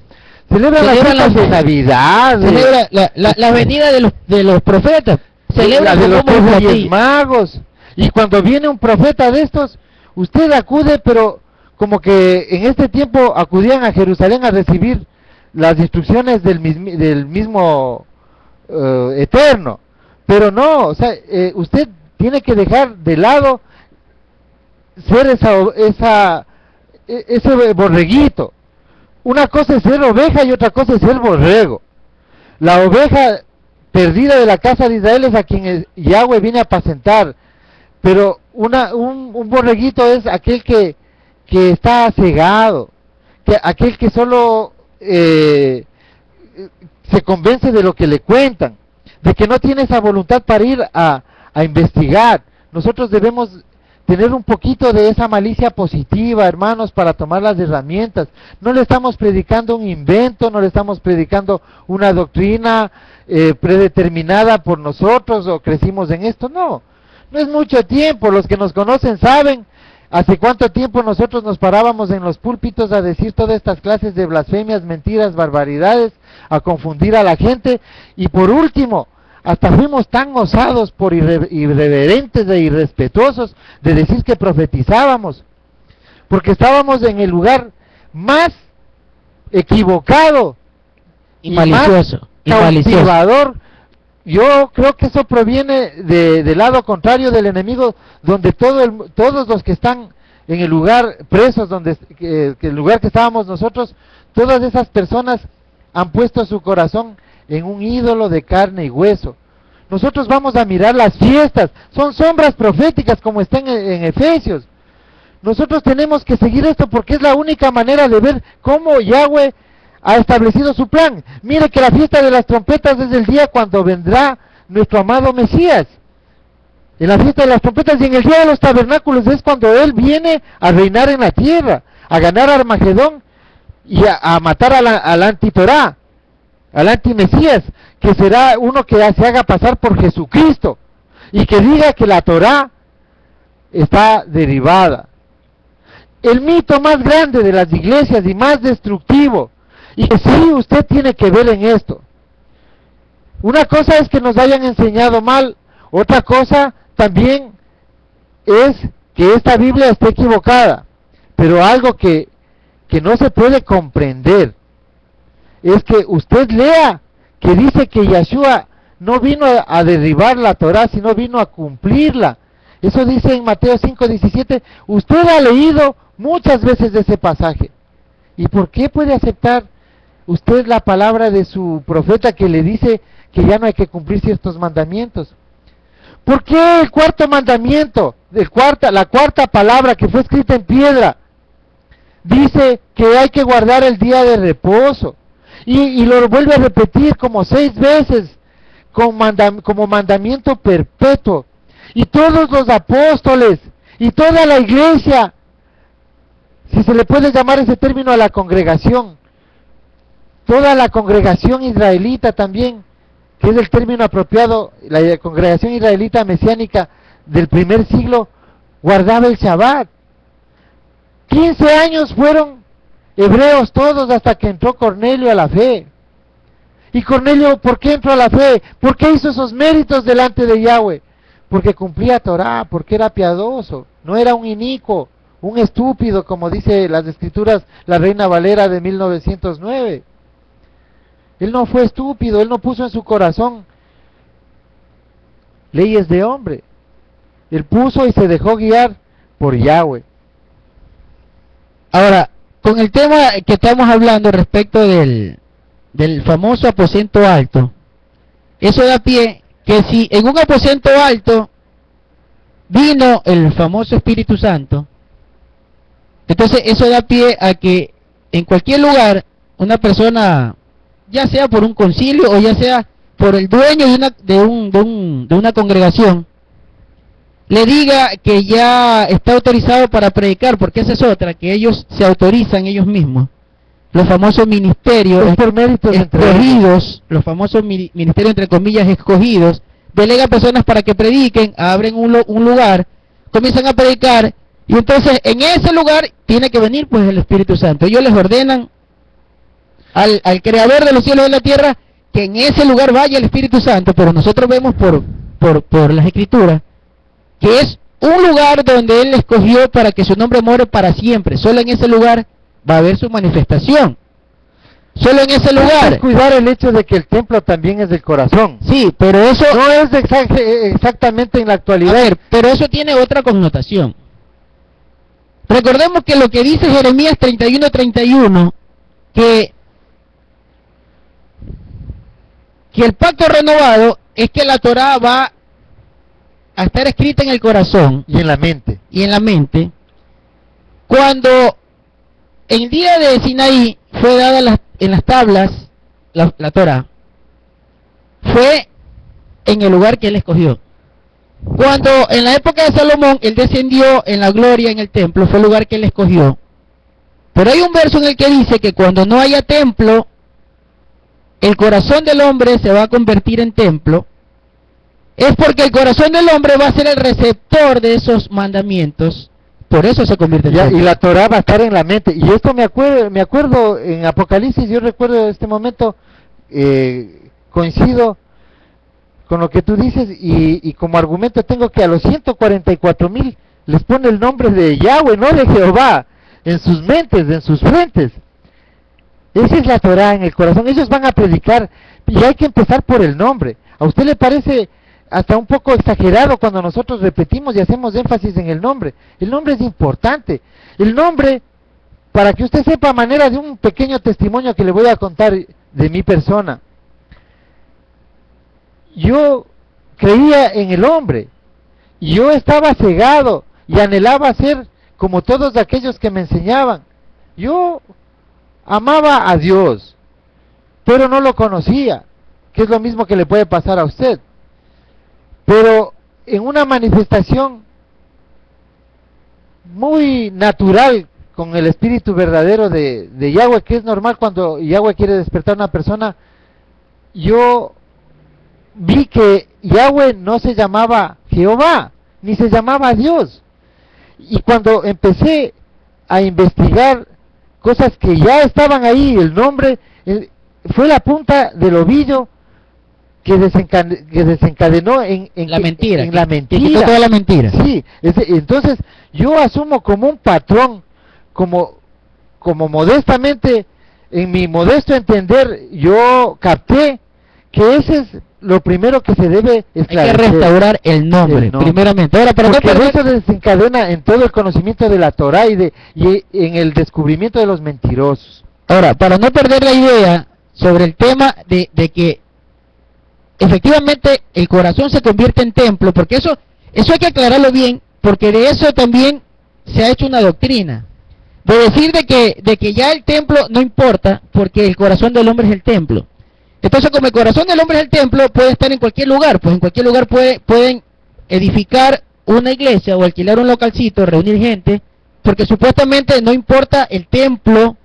Celebran las fiestas de Navidad. Celebra la venida de los profetas. Celebra de los Reyes Magos. Y cuando viene un profeta de estos, usted acude, pero como que en este tiempo acudían a Jerusalén a recibir las instrucciones del mismo Eterno. Pero no, o sea, usted tiene que dejar de lado ser ese borreguito. Una cosa es ser oveja y otra cosa es ser borrego. La oveja perdida de la casa de Israel es a quien Yahweh viene a apacentar, pero un borreguito es aquel que está cegado, aquel que solo se convence de lo que le cuentan, de que no tiene esa voluntad para ir a investigar. Nosotros debemos tener un poquito de esa malicia positiva, hermanos, para tomar las herramientas. No le estamos predicando un invento, no le estamos predicando una doctrina predeterminada por nosotros, o crecimos en esto. No es mucho tiempo. Los que nos conocen saben hace cuánto tiempo nosotros nos parábamos en los púlpitos a decir todas estas clases de blasfemias, mentiras, barbaridades, a confundir a la gente. Y por último, hasta fuimos tan osados por irreverentes e irrespetuosos de decir que profetizábamos, porque estábamos en el lugar más equivocado y malicioso, cautivador. Yo creo que eso proviene del lado contrario del enemigo, donde todos los que están en el lugar presos, el lugar que estábamos nosotros, todas esas personas han puesto su corazón en un ídolo de carne y hueso. Nosotros vamos a mirar las fiestas, son sombras proféticas como están en Efesios. Nosotros tenemos que seguir esto porque es la única manera de ver cómo Yahweh ha establecido su plan. Mire que la fiesta de las trompetas es el día cuando vendrá nuestro amado Mesías. En la fiesta de las trompetas y en el día de los tabernáculos es cuando Él viene a reinar en la tierra, a ganar Armagedón, y a matar al anti-Torá, al anti-Mesías, que será uno que se haga pasar por Jesucristo y que diga que la Torá está derivada. El mito más grande de las iglesias y más destructivo, y que sí usted tiene que ver en esto. Una cosa es que nos hayan enseñado mal, otra cosa también es que esta Biblia esté equivocada, pero algo que no se puede comprender es que usted lea que dice que Yeshua no vino a derribar la Torá, sino vino a cumplirla. Eso dice en Mateo 5:17. Usted ha leído muchas veces de ese pasaje. ¿Y por qué puede aceptar usted la palabra de su profeta que le dice que ya no hay que cumplir ciertos mandamientos? ¿Por qué el cuarto mandamiento, la cuarta palabra que fue escrita en piedra, dice que hay que guardar el día de reposo? Y lo vuelve a repetir como 6 veces como mandamiento perpetuo. Y todos los apóstoles y toda la iglesia, si se le puede llamar ese término a la congregación, toda la congregación israelita también, que es el término apropiado, la congregación israelita mesiánica del primer siglo, guardaba el Shabbat. 15 años fueron hebreos todos hasta que entró Cornelio a la fe. Y Cornelio, ¿por qué entró a la fe? ¿Por qué hizo esos méritos delante de Yahweh? Porque cumplía Torah, porque era piadoso, no era un inicuo, un estúpido, como dice las escrituras, la Reina Valera de 1909. Él no fue estúpido, él no puso en su corazón leyes de hombre. Él puso y se dejó guiar por Yahweh. Ahora, con el tema que estamos hablando respecto del famoso aposento alto, eso da pie que si en un aposento alto vino el famoso Espíritu Santo, entonces eso da pie a que en cualquier lugar una persona, ya sea por un concilio o ya sea por el dueño de una congregación, le diga que ya está autorizado para predicar, porque esa es otra, que ellos se autorizan ellos mismos. Los famosos ministerios por méritos escogidos, los famosos ministerios entre comillas escogidos, delegan personas para que prediquen, abren un lugar, comienzan a predicar, y entonces en ese lugar tiene que venir pues el Espíritu Santo. Ellos les ordenan al Creador de los cielos y de la tierra que en ese lugar vaya el Espíritu Santo, pero nosotros vemos por las Escrituras que es un lugar donde Él escogió para que su nombre more para siempre. Solo en ese lugar va a haber su manifestación. Solo en ese lugar. Hay que cuidar el hecho de que el templo también es del corazón. Sí, pero eso no es exactamente en la actualidad. A ver, pero eso tiene otra connotación. Recordemos que lo que dice Jeremías 31:31, que el pacto renovado es que la Torá va a estar escrita en el corazón y en la mente. Y en la mente, cuando el día de Sinaí fue dada en las tablas la Torá, fue en el lugar que él escogió. Cuando en la época de Salomón él descendió en la gloria en el templo, fue el lugar que él escogió. Pero hay un verso en el que dice que cuando no haya templo, el corazón del hombre se va a convertir en templo. Es porque el corazón del hombre va a ser el receptor de esos mandamientos. Por eso se convierte en templo. Y la Torah va a estar en la mente. Y esto me acuerdo en Apocalipsis, yo recuerdo este momento, coincido con lo que tú dices, y como argumento tengo que a los 144,000 les pone el nombre de Yahweh, no de Jehová, en sus mentes, en sus frentes. Esa es la Torah en el corazón. Ellos van a predicar y hay que empezar por el nombre. ¿A usted le parece hasta un poco exagerado cuando nosotros repetimos y hacemos énfasis en el nombre? El nombre es importante. El nombre, para que usted sepa, a manera de un pequeño testimonio que le voy a contar de mi persona. Yo creía en el hombre y yo estaba cegado y anhelaba ser como todos aquellos que me enseñaban. Yo amaba a Dios, pero no lo conocía, que es lo mismo que le puede pasar a usted. Pero en una manifestación muy natural con el espíritu verdadero de Yahweh, que es normal cuando Yahweh quiere despertar a una persona, yo vi que Yahweh no se llamaba Jehová, ni se llamaba Dios. Y cuando empecé a investigar cosas que ya estaban ahí, el nombre, fue la punta del ovillo que desencadenó en la mentira. En la Que mentira. quitó toda la mentira. Sí, entonces yo asumo como un patrón, como modestamente, en mi modesto entender, yo capté que ese es lo primero que se debe esclarecer. Hay que restaurar el nombre, primeramente. Ahora, para porque eso desencadena en todo el conocimiento de la Torah y en el descubrimiento de los mentirosos. Ahora, para no perder la idea sobre el tema de que efectivamente el corazón se convierte en templo, porque eso hay que aclararlo bien, porque de eso también se ha hecho una doctrina, de decir de que ya el templo no importa, porque el corazón del hombre es el templo. Entonces, como el corazón del hombre es el templo, puede estar en cualquier lugar, pues en cualquier lugar pueden edificar una iglesia o alquilar un localcito, reunir gente, porque supuestamente no importa el templo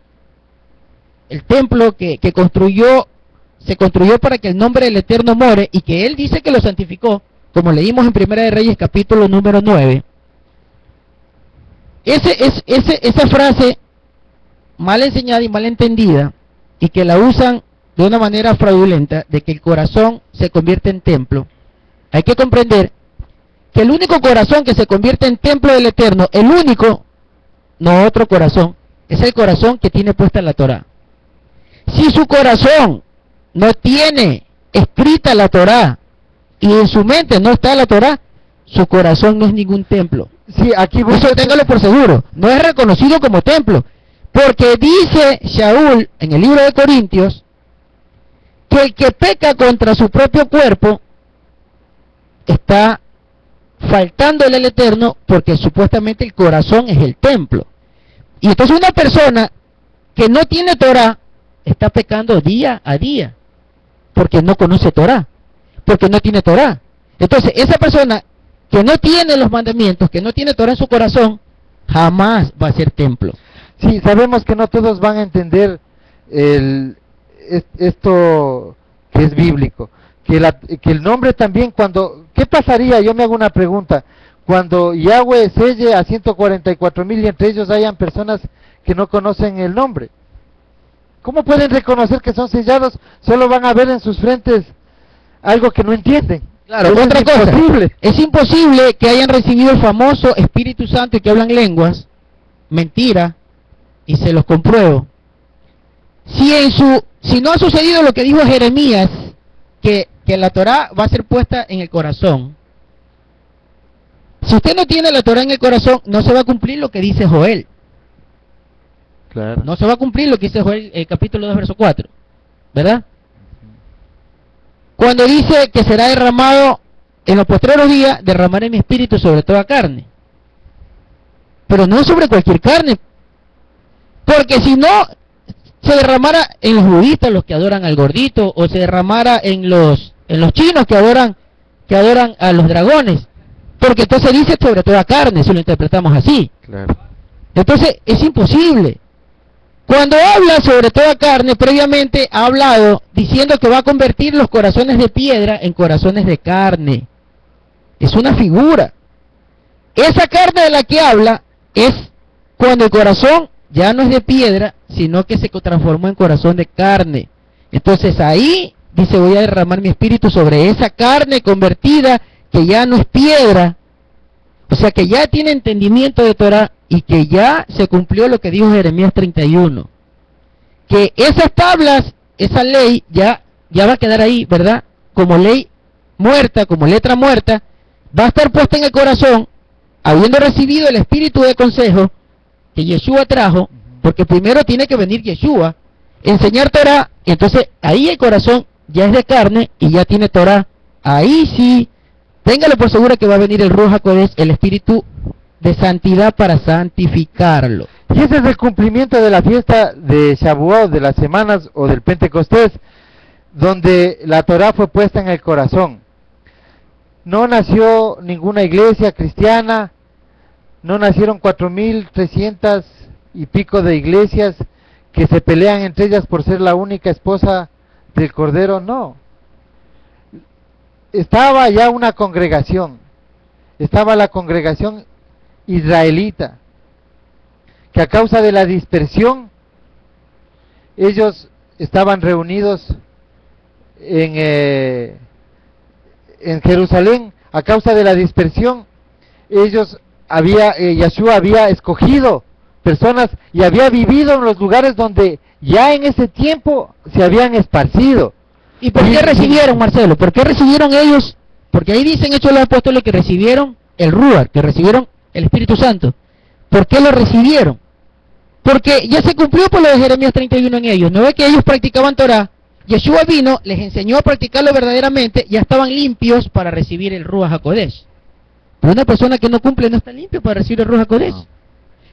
que se construyó para que el nombre del Eterno more, y que Él dice que lo santificó, como leímos en Primera de Reyes capítulo número 9. Esa frase mal enseñada y mal entendida, y que la usan de una manera fraudulenta, de que el corazón se convierte en templo, hay que comprender que el único corazón que se convierte en templo del Eterno, el único, no otro corazón, es el corazón que tiene puesta la Torah. Si su corazón no tiene escrita la Torah y en su mente no está la Torah, su corazón no es ningún templo. Sí, aquí eso téngalo por seguro, no es reconocido como templo, porque dice Shaul en el libro de Corintios que el que peca contra su propio cuerpo está faltándole al Eterno, porque supuestamente el corazón es el templo. Y entonces una persona que no tiene Torah está pecando día a día, porque no conoce Torah, porque no tiene Torah. Entonces esa persona que no tiene los mandamientos, que no tiene Torah en su corazón, jamás va a ser templo. Sí, sabemos que no todos van a entender esto que es bíblico, que el nombre también, ¿qué pasaría? Yo me hago una pregunta, cuando Yahweh selle a 144,000 y entre ellos hayan personas que no conocen el nombre. ¿Cómo pueden reconocer que son sellados? Solo van a ver en sus frentes algo que no entienden. Claro, otra cosa, es imposible que hayan recibido el famoso Espíritu Santo y que hablan lenguas, mentira, y se los compruebo. Si no ha sucedido lo que dijo Jeremías, que la Torah va a ser puesta en el corazón, si usted no tiene la Torah en el corazón, no se va a cumplir lo que dice Joel. Claro. No se va a cumplir lo que dice Joel, el capítulo 2, verso 4, ¿verdad? Cuando dice que será derramado en los postreros días, derramaré mi espíritu sobre toda carne. Pero no sobre cualquier carne, porque si no se derramara en los budistas, los que adoran al gordito, o se derramara en los chinos que adoran a los dragones, porque entonces dice sobre toda carne, si lo interpretamos así. Claro. Entonces es imposible. Cuando habla sobre toda carne, previamente ha hablado diciendo que va a convertir los corazones de piedra en corazones de carne. Es una figura. Esa carne de la que habla es cuando el corazón ya no es de piedra, sino que se transformó en corazón de carne. Entonces ahí dice, voy a derramar mi espíritu sobre esa carne convertida que ya no es piedra, o sea que ya tiene entendimiento de Torah, y que ya se cumplió lo que dijo Jeremías 31, que esas tablas, esa ley ya va a quedar ahí, ¿verdad? Como ley muerta, como letra muerta, va a estar puesta en el corazón, habiendo recibido el espíritu de consejo que Yeshua trajo, porque primero tiene que venir Yeshua, enseñar Torah, y entonces ahí el corazón ya es de carne y ya tiene Torah. Ahí sí, téngalo por seguro que va a venir el Ruach HaKodesh, el espíritu de santidad, para santificarlo. Y ese es el cumplimiento de la fiesta de Shavuot, de las semanas o del Pentecostés, donde la Torah fue puesta en el corazón. No nació ninguna iglesia cristiana, no nacieron 4,300 y pico de iglesias que se pelean entre ellas por ser la única esposa del Cordero, no. Estaba ya una congregación, estaba la congregación israelita, que a causa de la dispersión, ellos estaban reunidos en Jerusalén. A causa de la dispersión, Yeshua había escogido personas y había vivido en los lugares donde ya en ese tiempo se habían esparcido. ¿Y por qué recibieron, Marcelo? ¿Por qué recibieron ellos? Porque ahí dicen Hechos de los Apóstoles que recibieron el Ruach, que recibieron el Espíritu Santo. ¿Por qué lo recibieron? Porque ya se cumplió por lo de Jeremías 31 en ellos. ¿No ve que ellos practicaban Torah? Yeshua vino, les enseñó a practicarlo verdaderamente, ya estaban limpios para recibir el Ruach HaKodesh. Pero una persona que no cumple no está limpio para recibir el Ruach HaKodesh. No.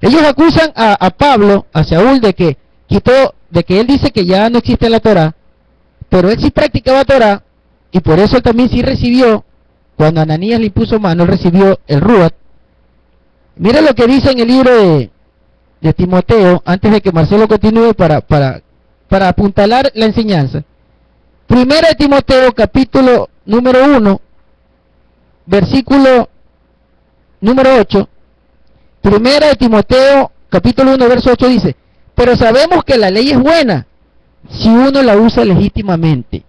Ellos acusan a Pablo, a Saúl, de que él dice que ya no existe la Torah, pero él sí practicaba Torah, y por eso él también sí recibió, cuando Ananías le impuso mano, él recibió el Ruach. Mira lo que dice en el libro de Timoteo, antes de que Marcelo continúe para apuntalar la enseñanza. Primera de Timoteo, capítulo número 1, versículo número 8. Primera de Timoteo, capítulo 1, verso 8 dice: pero sabemos que la ley es buena si uno la usa legítimamente.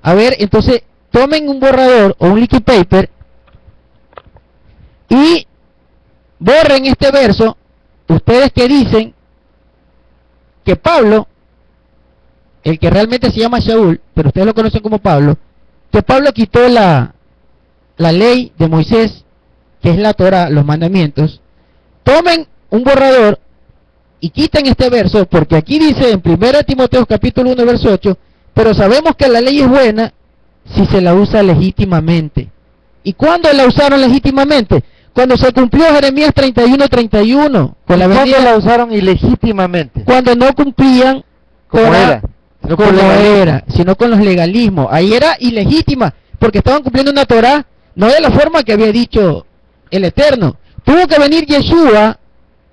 A ver, entonces, tomen un borrador o un liquid paper y borren este verso. Ustedes que dicen que Pablo, el que realmente se llama Shaul, pero ustedes lo conocen como Pablo, que Pablo quitó la ley de Moisés, que es la Torah, los mandamientos. Tomen un borrador y quiten este verso, porque aquí dice en 1 Timoteo capítulo 1 verso 8, pero sabemos que la ley es buena si se la usa legítimamente. ¿Y cuándo la usaron legítimamente? Cuando se cumplió Jeremías 31:31. ¿Cuándo la usaron ilegítimamente? Cuando no cumplían como era, sino con los legalismos. Ahí era ilegítima, porque estaban cumpliendo una Torah, no de la forma que había dicho el Eterno. Tuvo que venir Yeshua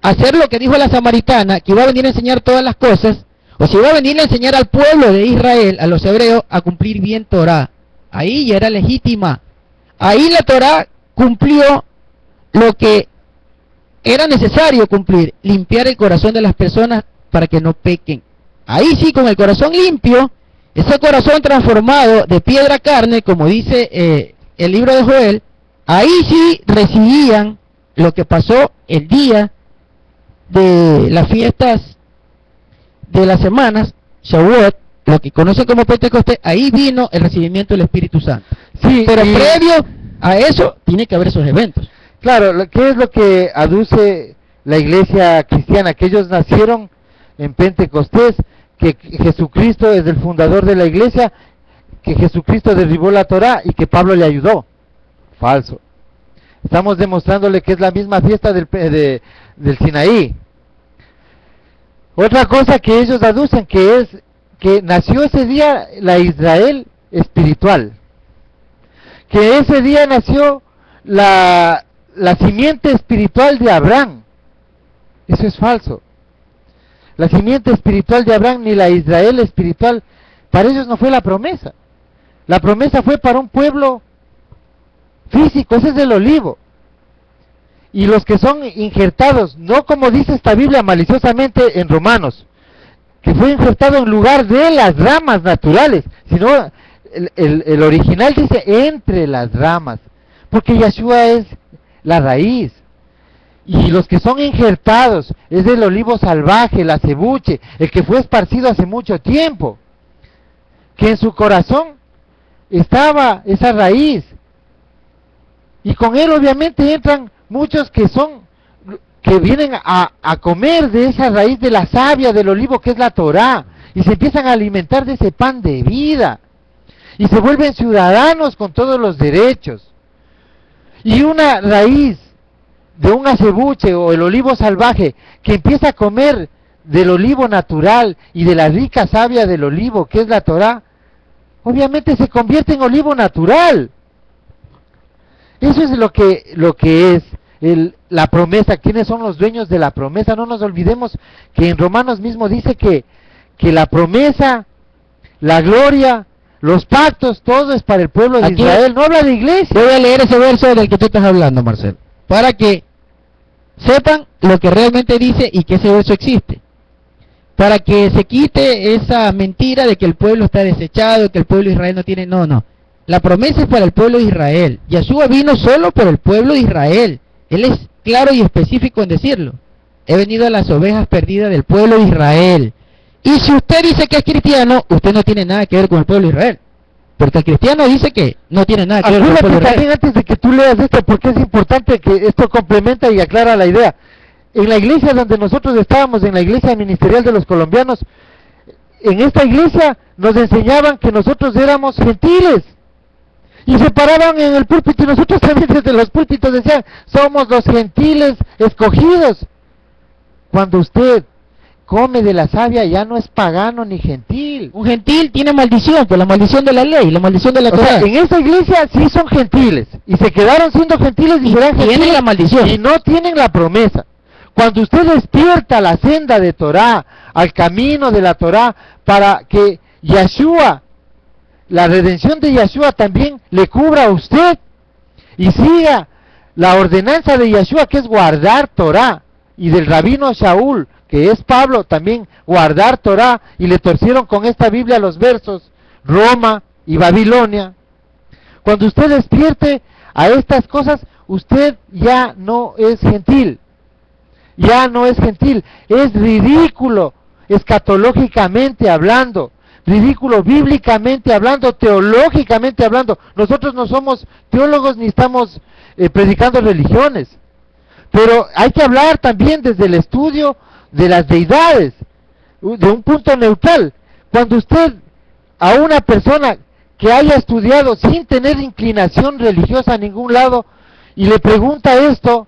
a hacer lo que dijo la samaritana, que iba a venir a enseñar todas las cosas, o si iba a venir a enseñar al pueblo de Israel, a los hebreos, a cumplir bien Torah. Ahí ya era legítima. Ahí la Torah cumplió lo que era necesario cumplir, limpiar el corazón de las personas para que no pequen. Ahí sí, con el corazón limpio, ese corazón transformado de piedra a carne, como dice el libro de Joel, ahí sí recibían lo que pasó el día de las fiestas de las semanas, Shavuot, lo que conocen como Pentecostés. Ahí vino el recibimiento del Espíritu Santo. Sí, pero previo a eso tiene que haber esos eventos. Claro, ¿qué es lo que aduce la iglesia cristiana? Que ellos nacieron en Pentecostés, que Jesucristo es el fundador de la iglesia, que Jesucristo derribó la Torah y que Pablo le ayudó. Falso. Estamos demostrándole que es la misma fiesta del Sinaí. Otra cosa que ellos aducen, que es que nació ese día la Israel espiritual, que ese día nació la simiente espiritual de Abraham. Eso es falso. La simiente espiritual de Abraham ni la Israel espiritual, para ellos no fue la promesa. La promesa fue para un pueblo físico, ese es el olivo. Y los que son injertados, no como dice esta Biblia maliciosamente en Romanos, que fue injertado en lugar de las ramas naturales, sino el original dice entre las ramas, porque Yeshua es la raíz. Y los que son injertados es el olivo salvaje, el acebuche, el que fue esparcido hace mucho tiempo, que en su corazón estaba esa raíz, y con él obviamente entran muchos que vienen a comer de esa raíz de la savia del olivo que es la Torá, y se empiezan a alimentar de ese pan de vida, y se vuelven ciudadanos con todos los derechos. Y una raíz de un acebuche o el olivo salvaje que empieza a comer del olivo natural y de la rica savia del olivo que es la Torá, obviamente se convierte en olivo natural. Eso es lo que es la promesa, quiénes son los dueños de la promesa. No nos olvidemos que en Romanos mismo dice que la promesa, la gloria, los pactos, todo es para el pueblo de Israel, no habla de iglesia. Voy a leer ese verso del que tú estás hablando, Marcelo, para que sepan lo que realmente dice y que ese verso existe, para que se quite esa mentira de que el pueblo está desechado, que el pueblo de Israel no tiene, no, la promesa es para el pueblo de Israel. Yeshua vino solo por el pueblo de Israel, él es claro y específico en decirlo: he venido a las ovejas perdidas del pueblo de Israel. Y si usted dice que es cristiano, usted no tiene nada que ver con el pueblo de Israel, porque el cristiano dice que no tiene nada que ver con el pueblo de Israel. También, antes de que tú leas esto, porque es importante que esto complementa y aclara la idea. En la iglesia donde nosotros estábamos, en la iglesia ministerial de los colombianos, en esta iglesia nos enseñaban que nosotros éramos gentiles, y se paraban en el púlpito, y nosotros también desde los púlpitos decían: somos los gentiles escogidos. Cuando usted come de la savia, ya no es pagano ni gentil. Un gentil tiene maldición, pues la maldición de la ley, la maldición de la Torá. En esa iglesia sí son gentiles, y se quedaron siendo gentiles y serán gentiles, tienen la maldición y no tienen la promesa. Cuando usted despierta a la senda de Torá, al camino de la Torá, para que Yeshua, la redención de Yeshua también le cubra a usted, y siga la ordenanza de Yeshua, que es guardar Torá, y del rabino Shaul, que es Pablo, también guardar Torá, y le torcieron con esta Biblia los versos, Roma y Babilonia. Cuando usted despierte a estas cosas, usted ya no es gentil, ya no es gentil, es ridículo escatológicamente hablando, ridículo bíblicamente hablando, teológicamente hablando. Nosotros no somos teólogos ni estamos predicando religiones, pero hay que hablar también desde el estudio de las deidades, de un punto neutral. Cuando usted a una persona que haya estudiado sin tener inclinación religiosa a ningún lado y le pregunta esto,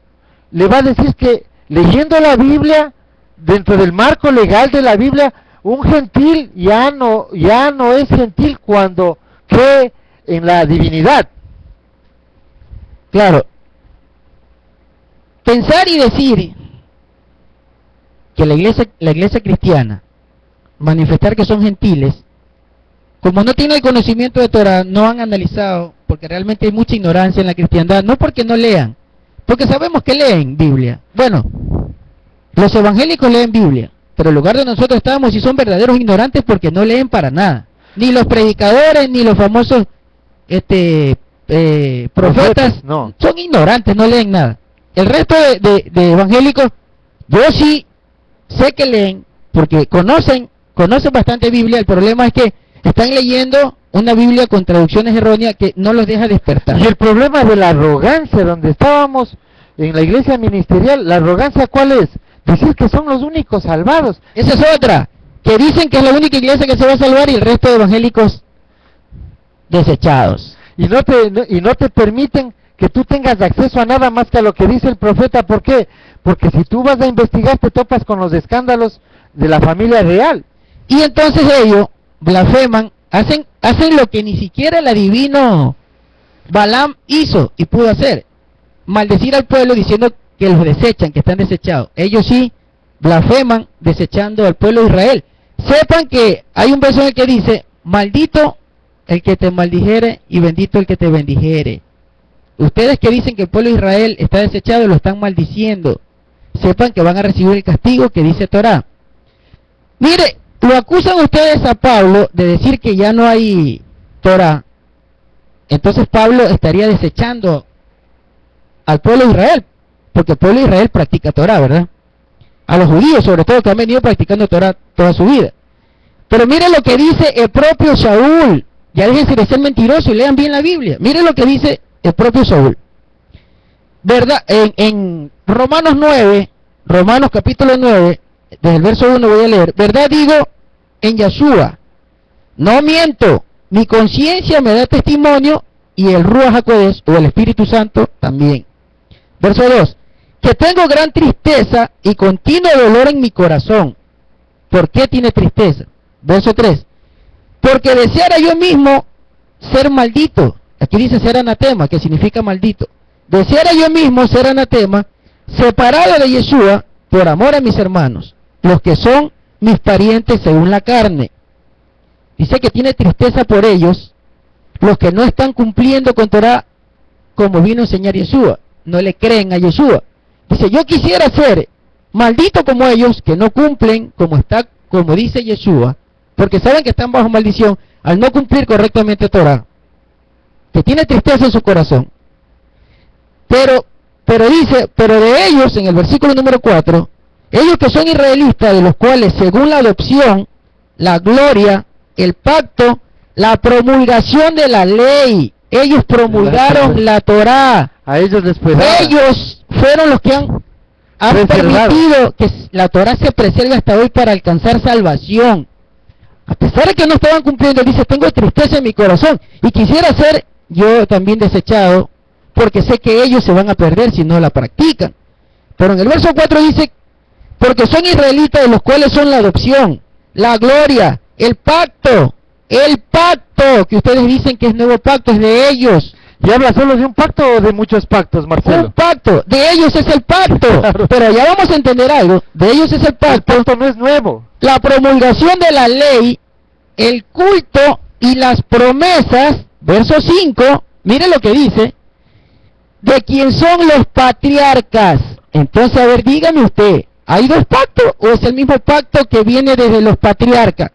le va a decir que leyendo la Biblia, dentro del marco legal de la Biblia, un gentil ya no es gentil cuando cree en la divinidad. Claro, pensar y decir que la iglesia cristiana, manifestar que son gentiles, como no tienen el conocimiento de Torah, no han analizado, porque realmente hay mucha ignorancia en la cristiandad, no porque no lean, porque sabemos que leen Biblia. Bueno, los evangélicos leen Biblia, pero en lugar de nosotros estamos y son verdaderos ignorantes porque no leen para nada. Ni los predicadores, ni los famosos profetas, no, son ignorantes, no leen nada. El resto de evangélicos, yo sí sé que leen, porque conocen bastante Biblia. El problema es que están leyendo una Biblia con traducciones erróneas que no los deja despertar. Y el problema de la arrogancia, donde estábamos en la iglesia ministerial, la arrogancia, ¿cuál es? Decir que son los únicos salvados. Esa es otra, que dicen que es la única iglesia que se va a salvar y el resto de evangélicos desechados. Y no te permiten que tú tengas acceso a nada más que a lo que dice el profeta. ¿Por qué? Porque si tú vas a investigar te topas con los escándalos de la familia real. Y entonces ellos blasfeman, hacen lo que ni siquiera el adivino Balaam hizo y pudo hacer: maldecir al pueblo diciendo que los desechan, que están desechados. Ellos sí blasfeman desechando al pueblo de Israel. Sepan que hay un verso en el que dice: maldito el que te maldijere y bendito el que te bendijere. Ustedes que dicen que el pueblo de Israel está desechado, lo están maldiciendo. Sepan que van a recibir el castigo que dice Torá. Mire, lo acusan ustedes a Pablo de decir que ya no hay Torá. Entonces Pablo estaría desechando al pueblo de Israel, porque el pueblo de Israel practica Torá, ¿verdad? A los judíos, sobre todo, que han venido practicando Torá toda su vida. Pero miren lo que dice el propio Saúl. Ya déjense de ser mentirosos y lean bien la Biblia. Miren lo que dice el propio Saúl. ¿Verdad? En Romanos 9, Romanos capítulo 9, desde el verso 1 voy a leer: verdad digo en Yeshua, no miento, mi conciencia me da testimonio, y el Ruach HaKodesh, o el Espíritu Santo, también. Verso 2, que tengo gran tristeza y continuo dolor en mi corazón. ¿Por qué tiene tristeza? Verso 3, porque deseara yo mismo ser maldito. Aquí dice ser anatema, que significa maldito, deseara yo mismo ser anatema, separado de Yeshua, por amor a mis hermanos, los que son mis parientes según la carne. Dice que tiene tristeza por ellos, los que no están cumpliendo con Torah como vino a enseñar Yeshua, no le creen a Yeshua. Dice, yo quisiera ser maldito como ellos, que no cumplen como dice Yeshua, porque saben que están bajo maldición al no cumplir correctamente Torah, que tiene tristeza en su corazón. Pero dice, pero de ellos, en el versículo número 4, ellos que son israelitas, de los cuales según la adopción, la gloria, el pacto, la promulgación de la ley, ellos promulgaron la Torah, a ellos les fue dada. ellos fueron los que han permitido que la Torah se preserve hasta hoy para alcanzar salvación. A pesar de que no estaban cumpliendo, dice, tengo tristeza en mi corazón y quisiera ser yo también desechado, porque sé que ellos se van a perder si no la practican. Pero en el verso 4 dice, porque son israelitas, de los cuales son la adopción, la gloria, el pacto, que ustedes dicen que es nuevo pacto, es de ellos. ¿Y habla solo de un pacto o de muchos pactos, Marcelo? Un pacto, de ellos es el pacto. Claro. Pero ya vamos a entender algo, de ellos es el pacto. El pacto no es nuevo. La promulgación de la ley, el culto y las promesas, verso 5, mire lo que dice, de quién son los patriarcas. Entonces, a ver, dígame usted, ¿hay dos pactos o es el mismo pacto que viene desde los patriarcas?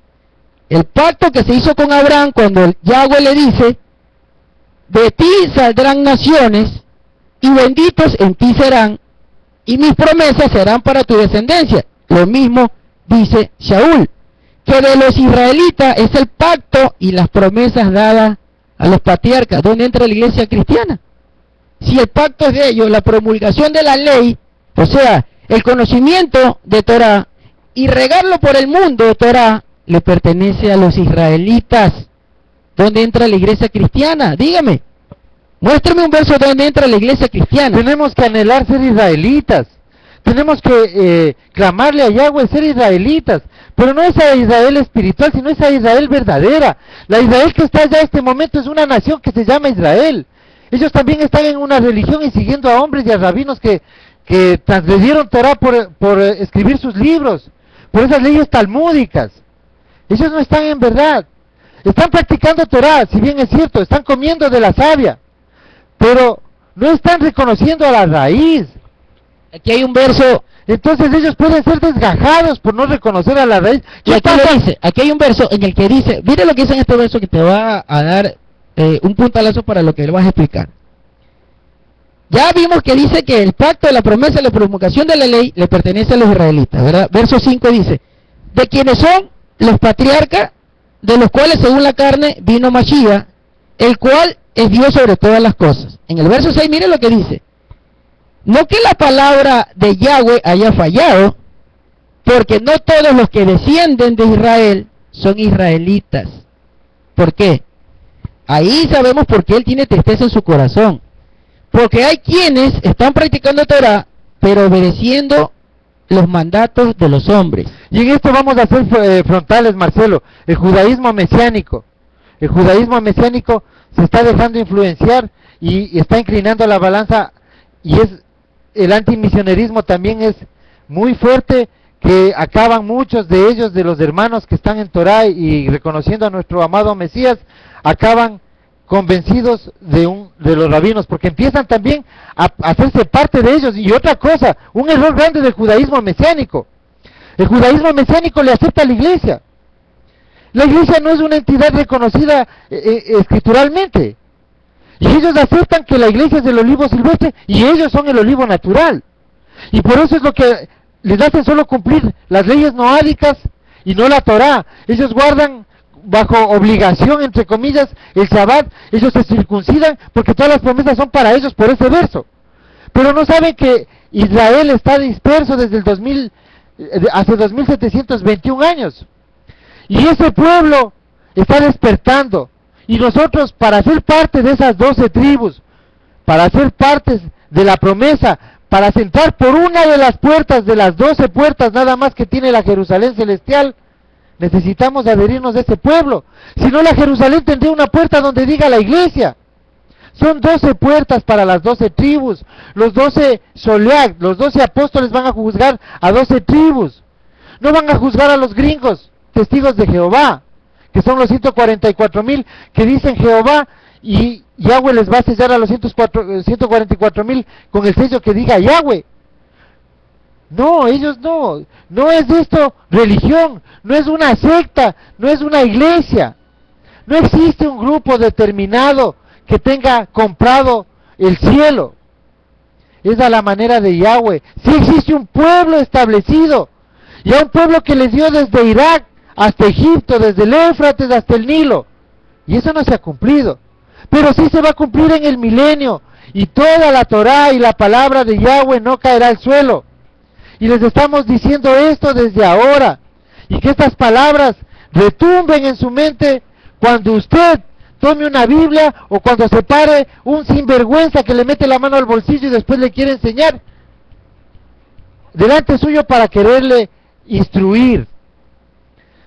El pacto que se hizo con Abraham cuando Yahweh le dice, de ti saldrán naciones y benditos en ti serán, y mis promesas serán para tu descendencia. Lo mismo dice Shaul, que de los israelitas es el pacto y las promesas dadas a los patriarcas. ¿Dónde entra la iglesia cristiana? Si el pacto es de ellos, la promulgación de la ley, o sea, el conocimiento de Torah y regarlo por el mundo de Torah, le pertenece a los israelitas. ¿Dónde entra la iglesia cristiana? Dígame, muéstrame un verso donde entra la iglesia cristiana. Tenemos que anhelar ser israelitas, tenemos que clamarle a Yahweh ser israelitas, pero no es a Israel espiritual, sino es a Israel verdadera. La Israel que está allá en este momento es una nación que se llama Israel. Ellos también están en una religión y siguiendo a hombres y a rabinos que transgredieron Torah por escribir sus libros, por esas leyes talmúdicas. Ellos no están en verdad. Están practicando Torah, si bien es cierto, están comiendo de la savia, pero no están reconociendo a la raíz. Aquí hay un verso. Entonces ellos pueden ser desgajados por no reconocer a la raíz. Y aquí lo dice, aquí hay un verso en el que dice, mire lo que dice en este verso que te va a dar un puntalazo para lo que le vas a explicar. Ya vimos que dice que el pacto, la promesa, la promulgación de la ley le pertenece a los israelitas, ¿verdad? Verso 5 dice, de quienes son los patriarcas, de los cuales según la carne vino Mashiach, el cual es Dios sobre todas las cosas. En el verso 6 mire lo que dice, no que la palabra de Yahweh haya fallado, porque no todos los que descienden de Israel son israelitas. ¿Por qué? Ahí sabemos por qué él tiene tristeza en su corazón. Porque hay quienes están practicando Torah, pero obedeciendo los mandatos de los hombres. Y en esto vamos a ser frontales, Marcelo. El judaísmo mesiánico se está dejando influenciar y está inclinando la balanza, y el antimisionerismo también es muy fuerte, que acaban muchos de ellos, de los hermanos que están en Torah y reconociendo a nuestro amado Mesías, acaban convencidos de los rabinos, porque empiezan también a hacerse parte de ellos. Y otra cosa, un error grande del judaísmo mesiánico. El judaísmo mesiánico le acepta a la iglesia. La iglesia no es una entidad reconocida escrituralmente. Y ellos aceptan que la iglesia es el olivo silvestre y ellos son el olivo natural. Y por eso es lo que les hacen solo cumplir las leyes noádicas y no la Torah. Ellos guardan bajo obligación, entre comillas, el Shabbat. Ellos se circuncidan porque todas las promesas son para ellos por ese verso. Pero no saben que Israel está disperso desde el hace 2721 años. Y ese pueblo está despertando. Y nosotros, para ser parte de esas 12 tribus, para ser partes de la promesa, para sentar por una de las puertas, de las 12 puertas nada más que tiene la Jerusalén celestial, necesitamos adherirnos a ese pueblo. Si no, la Jerusalén tendría una puerta donde diga la iglesia. Son 12 puertas para las 12 tribus. Los 12 Sholiach, los 12 apóstoles van a juzgar a 12 tribus. No van a juzgar a los gringos, testigos de Jehová, que son los 144,000 que dicen Jehová, y Yahweh les va a sellar a los 144,000 con el sello que diga Yahweh. No, ellos no. No es esto religión, no es una secta, no es una iglesia. No existe un grupo determinado que tenga comprado el cielo. Es a la manera de Yahweh. Sí existe un pueblo establecido, y a un pueblo que les dio desde Irak hasta Egipto, desde el Éufrates hasta el Nilo. Y eso no se ha cumplido. Pero sí se va a cumplir en el milenio. Y toda la Torá y la palabra de Yahweh no caerá al suelo. Y les estamos diciendo esto desde ahora. Y que estas palabras retumben en su mente cuando usted tome una Biblia o cuando se pare un sinvergüenza que le mete la mano al bolsillo y después le quiere enseñar delante suyo para quererle instruir.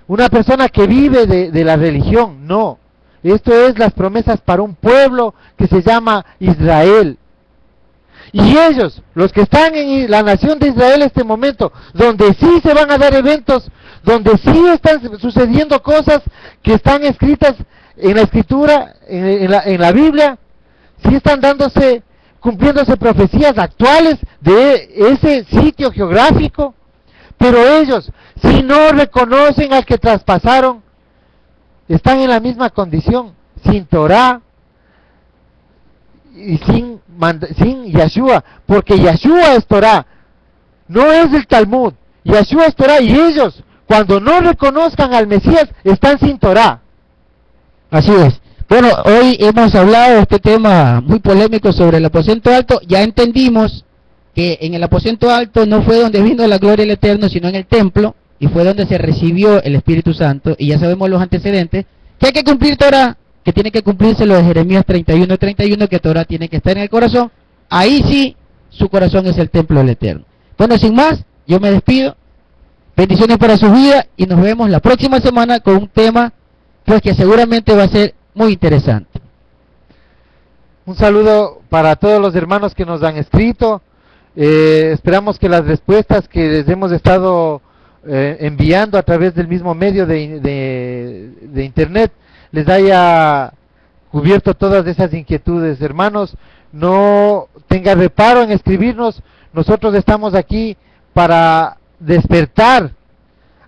Una persona que vive de la religión, no. Esto es las promesas para un pueblo que se llama Israel. Y ellos, los que están en la nación de Israel en este momento, donde sí se van a dar eventos, donde sí están sucediendo cosas que están escritas en la escritura, en la Biblia, sí están cumpliéndose profecías actuales de ese sitio geográfico, pero ellos, si no reconocen al que traspasaron, están en la misma condición, sin Torah y sin Yahshua, porque Yahshua es Torah, no es el Talmud. Yahshua es Torah, y ellos, cuando no reconozcan al Mesías, están sin Torah. Así es. Bueno, hoy hemos hablado de este tema muy polémico sobre el aposento alto. Ya entendimos que en el aposento alto no fue donde vino la gloria del Eterno, sino en el templo, y fue donde se recibió el Espíritu Santo, y ya sabemos los antecedentes, que hay que cumplir Torah, que tiene que cumplirse lo de Jeremías 31:31, que Torah tiene que estar en el corazón. Ahí sí, su corazón es el templo del Eterno. Bueno, sin más, yo me despido. Bendiciones para su vida, y nos vemos la próxima semana con un tema pues que seguramente va a ser muy interesante. Un saludo para todos los hermanos que nos han escrito. Esperamos que las respuestas que les hemos estado enviando a través del mismo medio de internet les haya cubierto todas esas inquietudes. Hermanos, no tenga reparo en escribirnos. Nosotros estamos aquí para despertar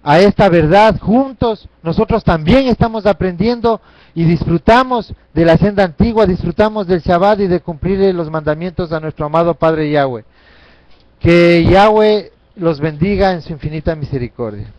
a esta verdad juntos. Nosotros también estamos aprendiendo y disfrutamos de la senda antigua, disfrutamos del Shabbat y de cumplir los mandamientos a nuestro amado Padre Yahweh. Que Yahweh los bendiga en su infinita misericordia.